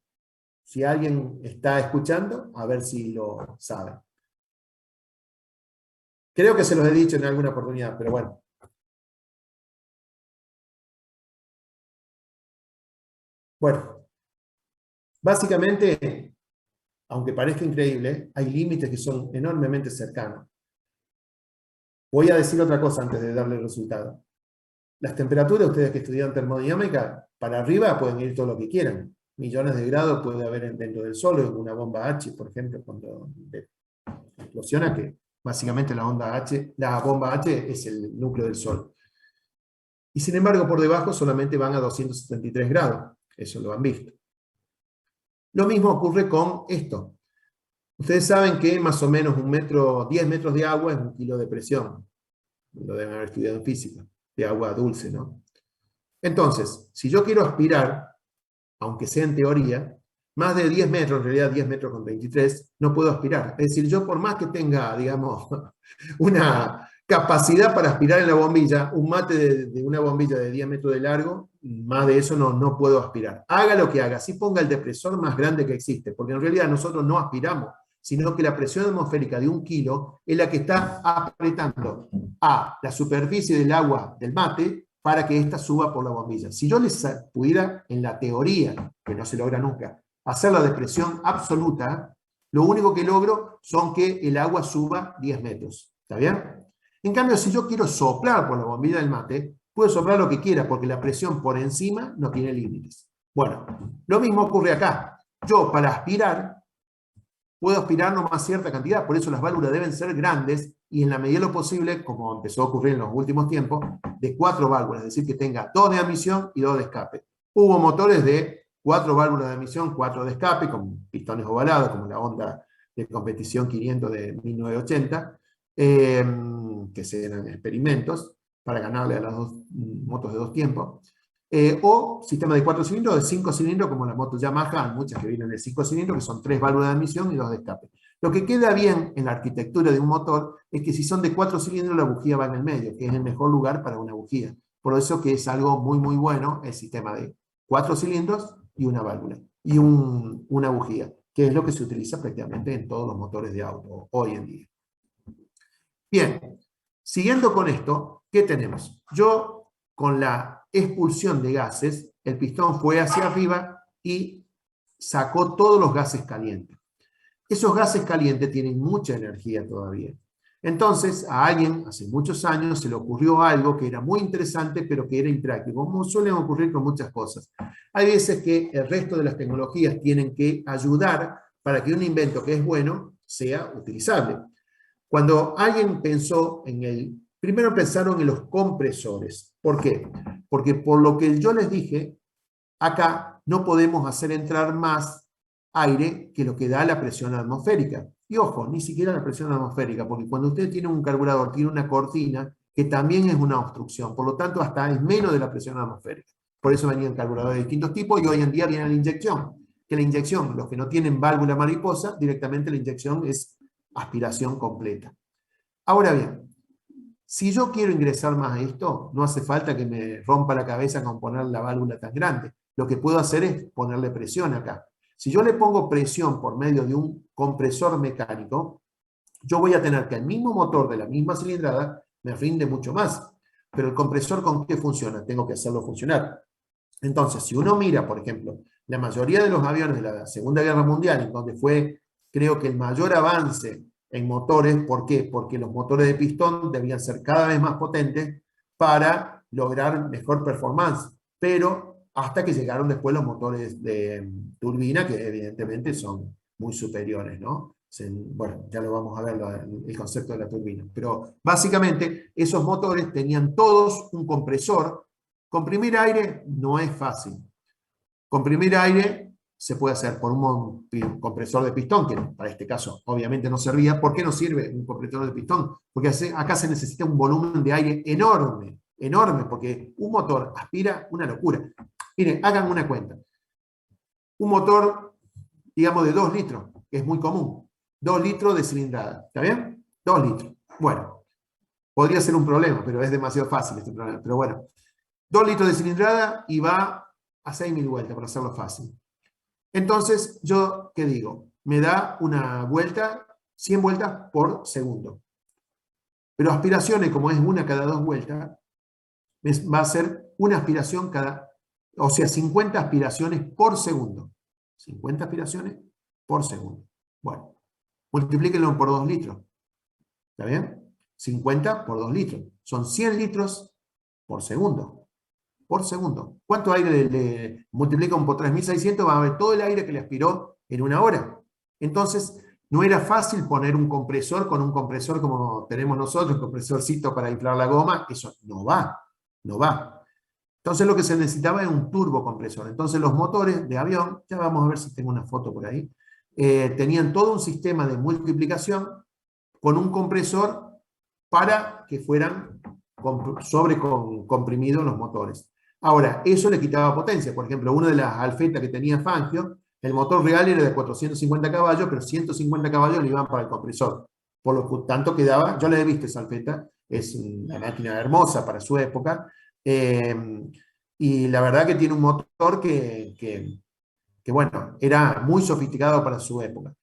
S1: Si alguien está escuchando, a ver si lo sabe. Creo que se los he dicho en alguna oportunidad, pero bueno. Bueno, básicamente, aunque parezca increíble, hay límites que son enormemente cercanos. Voy a decir otra cosa antes de darle el resultado. Las temperaturas, ustedes que estudian termodinámica, para arriba pueden ir todo lo que quieran. Millones de grados puede haber dentro del Sol, en una bomba H, por ejemplo, cuando explosiona, que básicamente la bomba H es el núcleo del Sol. Y sin embargo, por debajo solamente van a 273 grados. Eso lo han visto. Lo mismo ocurre con esto. Ustedes saben que más o menos 10 metros de agua es 1 kilo de presión. Lo deben haber estudiado en física, de agua dulce, ¿no? Entonces, si yo quiero aspirar, aunque sea en teoría, más de 10 metros, en realidad 10 metros con 23, no puedo aspirar. Es decir, yo por más que tenga, digamos, una capacidad para aspirar en la bombilla, un mate de una bombilla de 10 metros de largo, más de eso no puedo aspirar. Haga lo que haga, si ponga el depresor más grande que existe, porque en realidad nosotros no aspiramos, sino que la presión atmosférica de 1 kilo es la que está apretando a la superficie del agua del mate para que ésta suba por la bombilla. Si yo les pudiera, en la teoría, que no se logra nunca, hacer la depresión absoluta, lo único que logro son que el agua suba 10 metros. ¿Está bien? En cambio, si yo quiero soplar por la bombilla del mate, puedo soplar lo que quiera, porque la presión por encima no tiene límites. Bueno, lo mismo ocurre acá. Yo, para aspirar, puedo aspirar nomás cierta cantidad, por eso las válvulas deben ser grandes y en la medida de lo posible, como empezó a ocurrir en los últimos tiempos, de 4 válvulas, es decir, que tenga 2 de admisión y 2 de escape. Hubo motores de 4 válvulas de admisión, 4 de escape, con pistones ovalados, como la Honda de competición 500 de 1980, que se eran experimentos para ganarle a las motos de 2 tiempos. O sistema de 4 cilindros o de 5 cilindros, como las motos Yamaha, hay muchas que vienen de 5 cilindros, que son 3 válvulas de admisión y 2 de escape. Lo que queda bien en la arquitectura de un motor es que si son de 4 cilindros, la bujía va en el medio, que es el mejor lugar para una bujía. Por eso que es algo muy, muy bueno el sistema de 4 cilindros y una válvula, y una bujía, que es lo que se utiliza prácticamente en todos los motores de auto hoy en día. Bien, siguiendo con esto, ¿qué tenemos? Yo, con la expulsión de gases, el pistón fue hacia arriba y sacó todos los gases calientes. Esos gases calientes tienen mucha energía todavía. Entonces, a alguien hace muchos años se le ocurrió algo que era muy interesante, pero que era impráctico, como suelen ocurrir con muchas cosas. Hay veces que el resto de las tecnologías tienen que ayudar para que un invento que es bueno sea utilizable. Cuando alguien pensó en primero pensaron en los compresores. ¿Por qué? Porque por lo que yo les dije, acá no podemos hacer entrar más aire que lo que da la presión atmosférica. Y ojo, ni siquiera la presión atmosférica, porque cuando usted tiene un carburador, tiene una cortina, que también es una obstrucción, por lo tanto hasta es menos de la presión atmosférica. Por eso venían carburadores de distintos tipos y hoy en día viene la inyección. Que la inyección, los que no tienen válvula mariposa, directamente la inyección es aspiración completa. Ahora bien, si yo quiero ingresar más a esto, no hace falta que me rompa la cabeza con poner la válvula tan grande. Lo que puedo hacer es ponerle presión acá. Si yo le pongo presión por medio de un compresor mecánico, yo voy a tener que el mismo motor de la misma cilindrada me rinde mucho más. Pero el compresor, ¿con qué funciona? Tengo que hacerlo funcionar. Entonces, si uno mira, por ejemplo, la mayoría de los aviones de la Segunda Guerra Mundial, en donde fue, creo que el mayor avance en motores, ¿por qué? Porque los motores de pistón debían ser cada vez más potentes para lograr mejor performance, pero hasta que llegaron después los motores de turbina, que evidentemente son muy superiores, ¿no? Bueno, ya lo vamos a ver, el concepto de la turbina. Pero básicamente esos motores tenían todos un compresor. Comprimir aire no es fácil. Comprimir aire se puede hacer por un compresor de pistón, que para este caso obviamente no servía. ¿Por qué no sirve un compresor de pistón? Porque acá se necesita un volumen de aire enorme, enorme, porque un motor aspira una locura. Miren, hagan una cuenta. Un motor, digamos, de 2 litros, que es muy común. 2 litros de cilindrada, ¿está bien? 2 litros. Bueno, podría ser un problema, pero es demasiado fácil este problema. Pero bueno, 2 litros de cilindrada y va a 6.000 vueltas, para hacerlo fácil. Entonces, yo, ¿qué digo? Me da una vuelta, 100 vueltas por segundo. Pero aspiraciones, como es una cada 2 vueltas, va a ser una aspiración cada, o sea, 50 aspiraciones por segundo. 50 aspiraciones por segundo. Bueno, multiplíquenlo por 2 litros. ¿Está bien? 50 por 2 litros. Son 100 litros por segundo. Por segundo. ¿Cuánto aire le multiplican por 3.600? Va a ver todo el aire que le aspiró en una hora. Entonces, no era fácil poner un compresor con un compresor como tenemos nosotros, un compresorcito para inflar la goma. Eso no va, no va. Entonces lo que se necesitaba era un turbocompresor. Entonces los motores de avión, ya vamos a ver si tengo una foto por ahí, tenían todo un sistema de multiplicación con un compresor para que fueran sobrecomprimidos los motores. Ahora, eso le quitaba potencia. Por ejemplo, una de las Alfetta que tenía Fangio, el motor real era de 450 caballos, pero 150 caballos le iban para el compresor. Por lo tanto quedaba, yo le he visto esa Alfetta, es una máquina hermosa para su época, y la verdad que tiene un motor que bueno, era muy sofisticado para su época.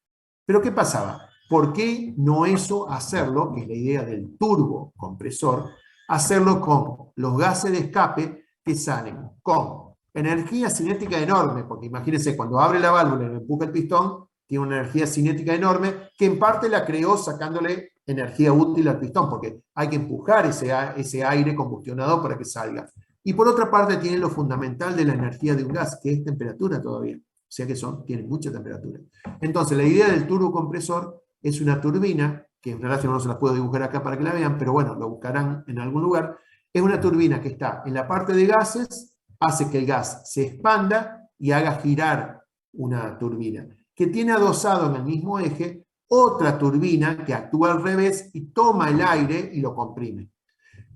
S1: Pero ¿qué pasaba? ¿Por qué no eso hacerlo, que es la idea del turbocompresor, hacerlo con los gases de escape que salen con energía cinética enorme? Porque imagínense, cuando abre la válvula y le empuja el pistón, tiene una energía cinética enorme, que en parte la creó sacándole energía útil al pistón, porque hay que empujar ese aire combustionado para que salga. Y por otra parte tiene lo fundamental de la energía de un gas, que es temperatura todavía. O sea que tienen mucha temperatura. Entonces, la idea del turbocompresor es una turbina, que en realidad no se la puedo dibujar acá para que la vean, pero bueno, lo buscarán en algún lugar. Es una turbina que está en la parte de gases, hace que el gas se expanda y haga girar una turbina, que tiene adosado en el mismo eje otra turbina que actúa al revés y toma el aire y lo comprime.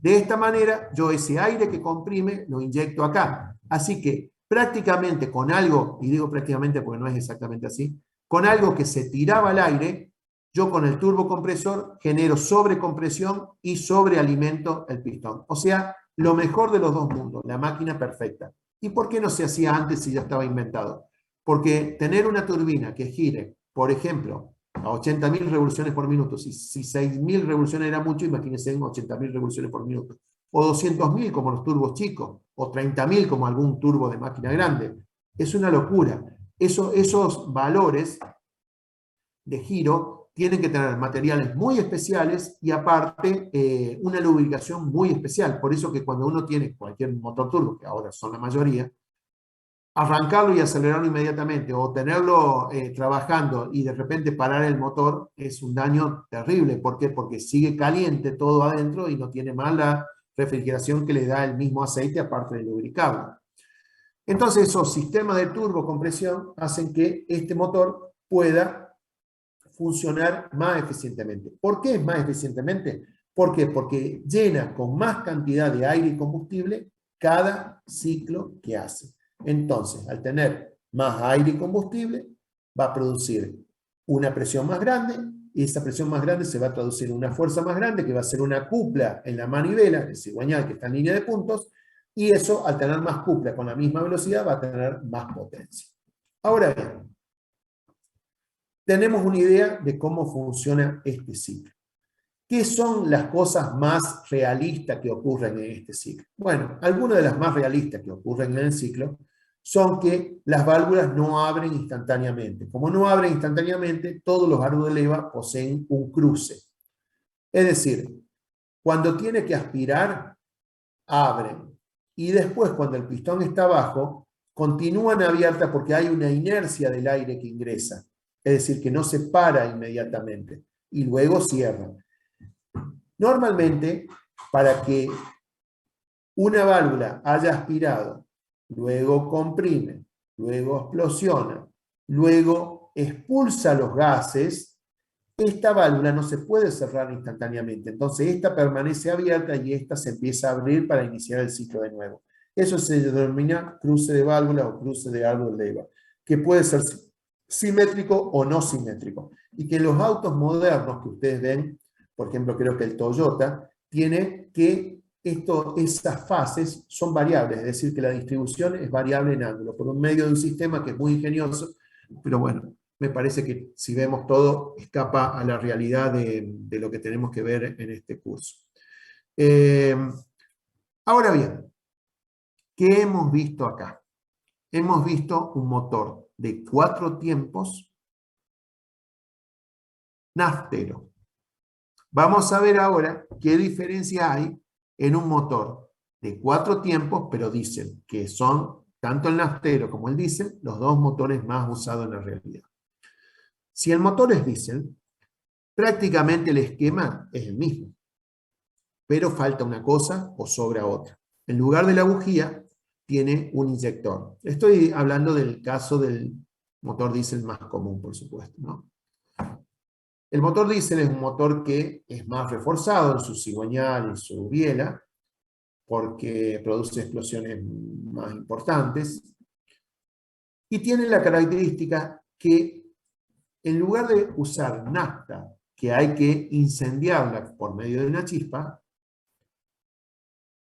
S1: De esta manera, yo ese aire que comprime lo inyecto acá. Así que prácticamente con algo, y digo prácticamente porque no es exactamente así, con algo que se tiraba al aire, yo con el turbocompresor genero sobrecompresión y sobrealimento el pistón. O sea, lo mejor de los dos mundos, la máquina perfecta. ¿Y por qué no se hacía antes si ya estaba inventado? Porque tener una turbina que gire, por ejemplo, a 80.000 revoluciones por minuto, si 6.000 revoluciones era mucho, imagínense en 80.000 revoluciones por minuto. O 200.000 como los turbos chicos, o 30.000 como algún turbo de máquina grande. Es una locura. Esos valores de giro tienen que tener materiales muy especiales y aparte una lubricación muy especial. Por eso que cuando uno tiene cualquier motor turbo, que ahora son la mayoría, arrancarlo y acelerarlo inmediatamente o tenerlo trabajando y de repente parar el motor es un daño terrible. ¿Por qué? Porque sigue caliente todo adentro y no tiene más la refrigeración que le da el mismo aceite aparte de lubricarlo. Entonces esos sistemas de turbocompresión hacen que este motor pueda funcionar más eficientemente. ¿Por qué más eficientemente? ¿Por qué? Porque llena con más cantidad de aire y combustible cada ciclo que hace. Entonces, al tener más aire y combustible, va a producir una presión más grande, y esa presión más grande se va a traducir en una fuerza más grande, que va a ser una cupla en la manivela, el cigüeñal que está en línea de puntos, y eso, al tener más cupla con la misma velocidad, va a tener más potencia. Ahora bien, tenemos una idea de cómo funciona este ciclo. ¿Qué son las cosas más realistas que ocurren en este ciclo? Bueno, algunas de las más realistas que ocurren en el ciclo son que las válvulas no abren instantáneamente. Como no abren instantáneamente, todos los árbol de leva poseen un cruce. Es decir, cuando tiene que aspirar, abren. Y después, cuando el pistón está abajo, continúan abiertas porque hay una inercia del aire que ingresa. Es decir, que no se para inmediatamente. Y luego cierran. Normalmente, para que una válvula haya aspirado, luego comprime, luego explosiona, luego expulsa los gases, esta válvula no se puede cerrar instantáneamente. Entonces, esta permanece abierta y esta se empieza a abrir para iniciar el ciclo de nuevo. Eso se denomina cruce de válvula o cruce de árbol de leva, que puede ser simétrico o no simétrico. Y que en los autos modernos que ustedes ven, por ejemplo, creo que el Toyota, tiene que esas fases son variables, es decir, que la distribución es variable en ángulo, por un medio de un sistema que es muy ingenioso, pero bueno, me parece que si vemos todo, escapa a la realidad de lo que tenemos que ver en este curso. Ahora bien, ¿qué hemos visto acá? Hemos visto un motor de 4 tiempos naftero. Vamos a ver ahora qué diferencia hay en un motor de 4 tiempos, pero diésel, que son tanto el naftero como el diésel, los dos motores más usados en la realidad. Si el motor es diésel, prácticamente el esquema es el mismo, pero falta una cosa o sobra otra. En lugar de la bujía, tiene un inyector. Estoy hablando del caso del motor diésel más común, por supuesto, ¿no? El motor diésel es un motor que es más reforzado en su cigüeñal y su biela, porque produce explosiones más importantes, y tiene la característica que en lugar de usar nafta, que hay que incendiarla por medio de una chispa,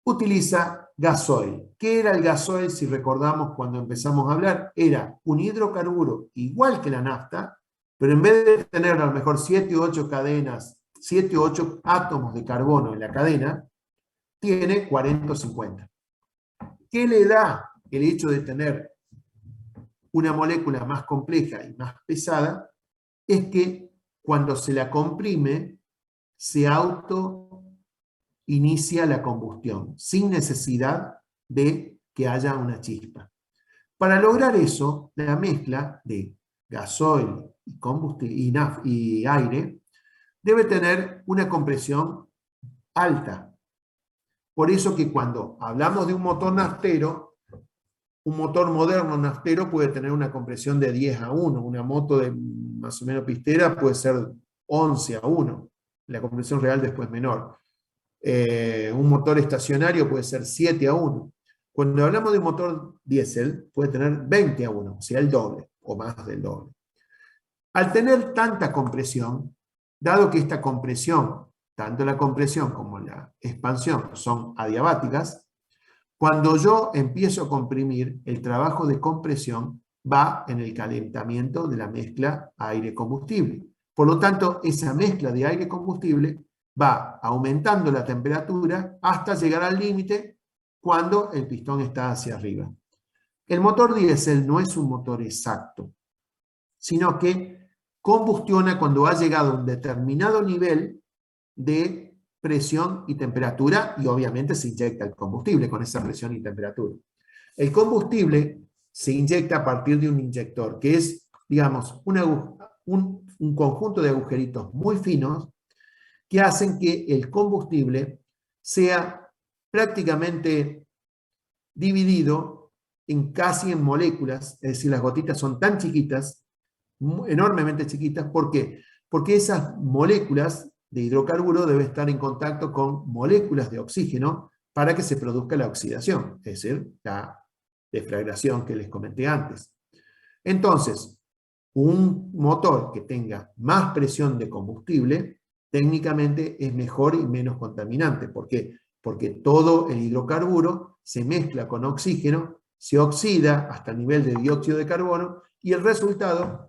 S1: utiliza gasoil. ¿Qué era el gasoil? Si recordamos cuando empezamos a hablar, era un hidrocarburo igual que la nafta, pero en vez de tener a lo mejor 7 u 8 cadenas, 7 u 8 átomos de carbono en la cadena, tiene 40 o 50. ¿Qué le da el hecho de tener una molécula más compleja y más pesada? Es que cuando se la comprime, se inicia la combustión, sin necesidad de que haya una chispa. Para lograr eso, la mezcla de gasoil y combustible y aire debe tener una compresión alta. Por eso que cuando hablamos de un motor naftero, un motor moderno naftero puede tener una compresión de 10 a 1. Una moto de más o menos pistera puede ser 11 a 1. La compresión real después menor. Un motor estacionario puede ser 7 a 1. Cuando hablamos de un motor diésel, puede tener 20 a 1, o sea, el doble o más del doble. Al tener tanta compresión, dado que esta compresión, tanto la compresión como la expansión son adiabáticas, cuando yo empiezo a comprimir, el trabajo de compresión va en el calentamiento de la mezcla aire-combustible. Por lo tanto, esa mezcla de aire-combustible va aumentando la temperatura hasta llegar al límite cuando el pistón está hacia arriba. El motor diésel no es un motor exacto, sino que combustiona cuando ha llegado a un determinado nivel de presión y temperatura, y obviamente se inyecta el combustible con esa presión y temperatura. El combustible se inyecta a partir de un inyector, que es, digamos, un conjunto de agujeritos muy finos que hacen que el combustible sea prácticamente dividido casi en moléculas, es decir, las gotitas son tan chiquitas, enormemente chiquitas. ¿Por qué? Porque esas moléculas de hidrocarburo deben estar en contacto con moléculas de oxígeno para que se produzca la oxidación, es decir, la deflagración que les comenté antes. Entonces, un motor que tenga más presión de combustible, técnicamente es mejor y menos contaminante. ¿Por qué? Porque todo el hidrocarburo se mezcla con oxígeno, se oxida hasta el nivel de dióxido de carbono y el resultado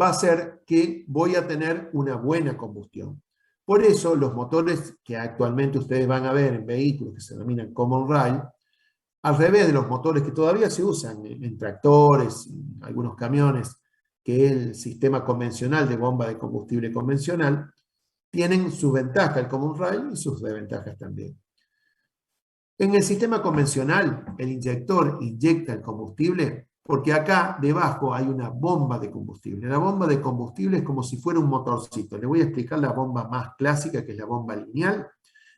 S1: va a ser que voy a tener una buena combustión. Por eso los motores que actualmente ustedes van a ver en vehículos que se denominan Common Rail, al revés de los motores que todavía se usan en tractores, en algunos camiones, que es el sistema convencional de bomba de combustible convencional, tienen su ventaja el Common Rail y sus desventajas también. En el sistema convencional, el inyector inyecta el combustible porque acá debajo hay una bomba de combustible. La bomba de combustible es como si fuera un motorcito. Le voy a explicar la bomba más clásica, que es la bomba lineal.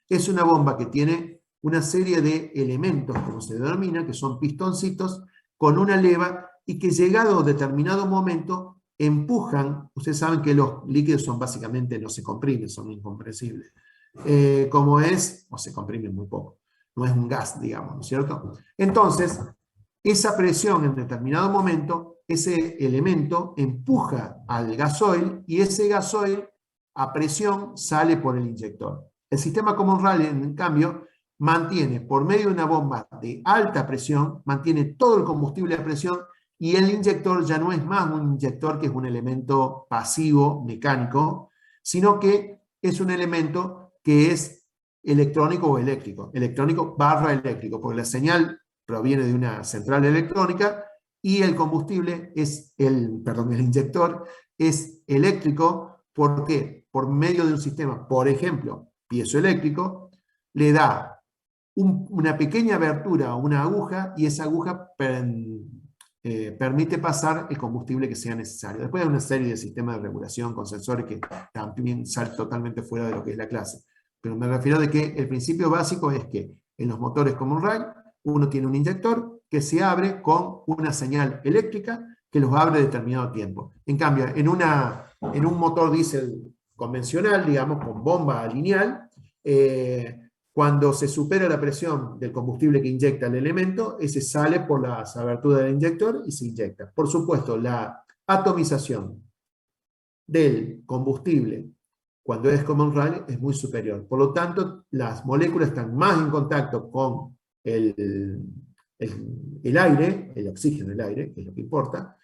S1: Es una bomba que tiene una serie de elementos, como se denomina, que son pistoncitos, con una leva y que llegado a determinado momento empujan. Ustedes saben que los líquidos son básicamente, no se comprimen, son incompresibles. Como es, o se comprimen muy poco. No es un gas, digamos, ¿no es cierto? Entonces, esa presión en determinado momento, ese elemento empuja al gasoil y ese gasoil a presión sale por el inyector. El sistema Common Rail, en cambio, mantiene por medio de una bomba de alta presión, mantiene todo el combustible a presión y el inyector ya no es más un inyector que es un elemento pasivo, mecánico, sino que es un elemento que es electrónico o eléctrico. Electrónico barra eléctrico, porque la señal proviene de una central electrónica y el combustible es el inyector es eléctrico. ¿Por qué? Por medio de un sistema, por ejemplo, piezoeléctrico, le da una pequeña abertura a una aguja y esa aguja permite pasar el combustible que sea necesario. Después hay una serie de sistemas de regulación con sensores que también salen totalmente fuera de lo que es la clase. Pero me refiero de que el principio básico es que en los motores Common Rail uno tiene un inyector que se abre con una señal eléctrica que los abre determinado tiempo. En cambio, en un motor diésel convencional, digamos, con bomba lineal, cuando se supera la presión del combustible que inyecta el elemento, ese sale por las aberturas del inyector y se inyecta. Por supuesto, la atomización del combustible cuando es Common Rail es muy superior. Por lo tanto, las moléculas están más en contacto con el aire, el oxígeno del aire, que es lo que importa,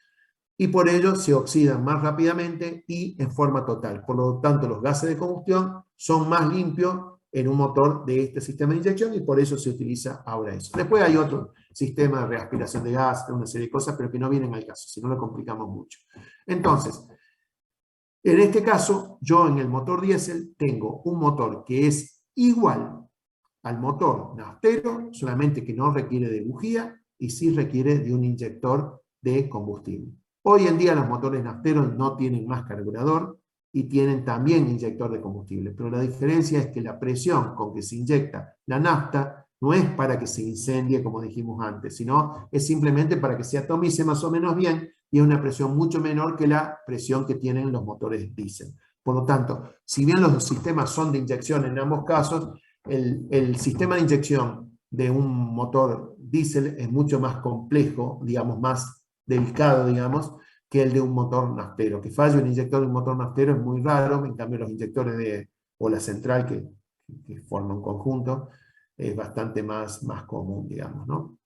S1: y por ello se oxidan más rápidamente y en forma total. Por lo tanto, los gases de combustión son más limpios en un motor de este sistema de inyección y por eso se utiliza ahora eso. Después hay otro sistema de reaspiración de gas, una serie de cosas, pero que no vienen al caso, si no lo complicamos mucho. Entonces, en este caso, yo en el motor diésel tengo un motor que es igual al motor naftero, solamente que no requiere de bujía y sí requiere de un inyector de combustible. Hoy en día los motores nafteros no tienen más carburador y tienen también inyector de combustible, pero la diferencia es que la presión con que se inyecta la nafta no es para que se incendie, como dijimos antes, sino es simplemente para que se atomice más o menos bien y es una presión mucho menor que la presión que tienen los motores diésel. Por lo tanto, si bien los sistemas son de inyección en ambos casos, el sistema de inyección de un motor diésel es mucho más complejo, digamos, más delicado, digamos, que el de un motor naftero. Que falle un inyector de un motor naftero es muy raro, en cambio los inyectores o la central que forma un conjunto es bastante más común, digamos, ¿no?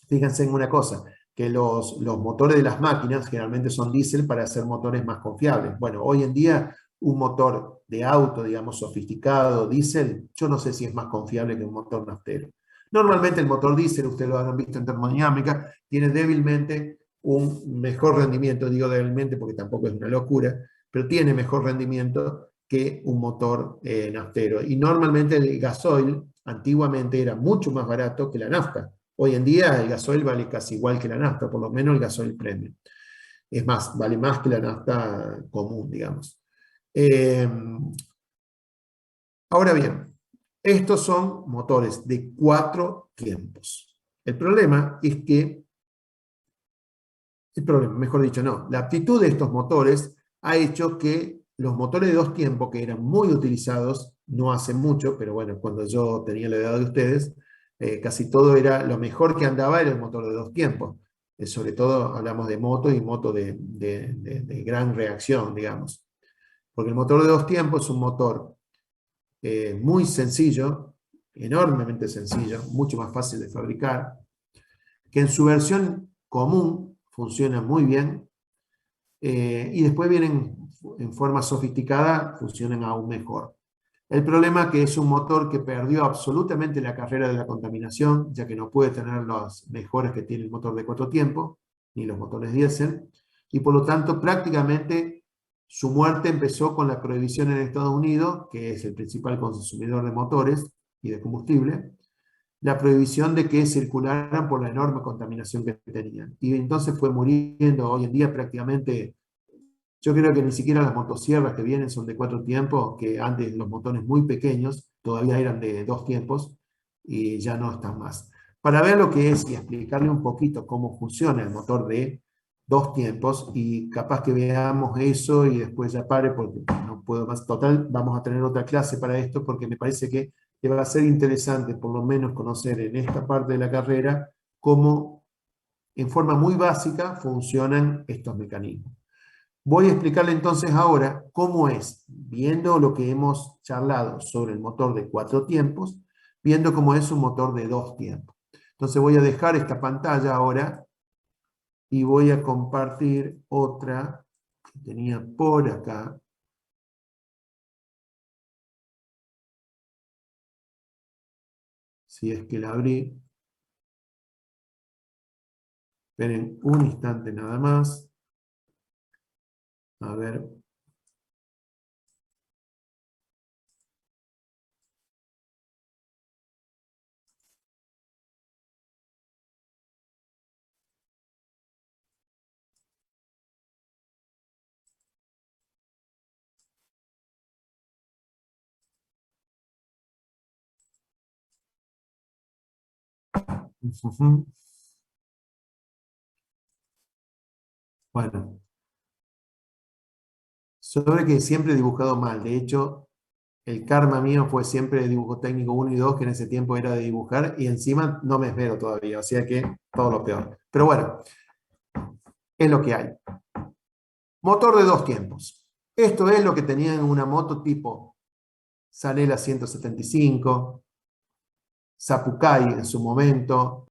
S1: Fíjense en una cosa, que los motores de las máquinas generalmente son diésel para hacer motores más confiables. Bueno, hoy en día un motor de auto, digamos, sofisticado, diésel, yo no sé si es más confiable que un motor naftero. Normalmente el motor diésel, ustedes lo habrán visto en termodinámica, tiene débilmente un mejor rendimiento, digo realmente porque tampoco es una locura, pero tiene mejor rendimiento que un motor naftero. Y normalmente el gasoil antiguamente era mucho más barato que la nafta. Hoy en día el gasoil vale casi igual que la nafta, por lo menos el gasoil premium. Es más, vale más que la nafta común, digamos. Eh, Ahora bien, estos son motores de 4 tiempos. El problema es que, mejor dicho, no, la aptitud de estos motores ha hecho que los motores de 2 tiempos, que eran muy utilizados, no hace mucho, pero bueno, cuando yo tenía la edad de ustedes, casi todo era, lo mejor que andaba era el motor de 2 tiempos. Sobre todo hablamos de moto y moto de gran reacción, digamos. Porque el motor de 2 tiempos es un motor muy sencillo, enormemente sencillo, mucho más fácil de fabricar, que en su versión común funciona muy bien, y después vienen en forma sofisticada, funcionan aún mejor. El problema es que es un motor que perdió absolutamente la carrera de la contaminación, ya que no puede tener las mejoras que tiene el motor de 4 tiempos, ni los motores diésel, y por lo tanto prácticamente su muerte empezó con la prohibición en Estados Unidos, que es el principal consumidor de motores y de combustible, la prohibición de que circularan por la enorme contaminación que tenían. Y entonces fue muriendo. Hoy en día prácticamente, yo creo que ni siquiera las motosierras que vienen son de 4 tiempos, que antes los motores muy pequeños todavía eran de 2 tiempos y ya no están más. Para ver lo que es y explicarle un poquito cómo funciona el motor de 2 tiempos, y capaz que veamos eso y después ya pare porque no puedo más. Total, vamos a tener otra clase para esto porque me parece que va a ser interesante por lo menos conocer en esta parte de la carrera cómo en forma muy básica funcionan estos mecanismos. Voy a explicarle entonces ahora cómo es, viendo lo que hemos charlado sobre el motor de 4 tiempos, viendo cómo es un motor de 2 tiempos. Entonces voy a dejar esta pantalla ahora y voy a compartir otra que tenía por acá. Si es que la abrí. Esperen un instante nada más. A ver. Bueno, sobre que siempre he dibujado mal. De hecho, el karma mío fue siempre de dibujo técnico 1 y 2, que en ese tiempo era de dibujar, y encima no me esmero todavía, o sea que todo lo peor. Pero bueno, es lo que hay. Motor de 2 tiempos. Esto es lo que tenía en una moto tipo Sanela 175, Sapucai en su momento,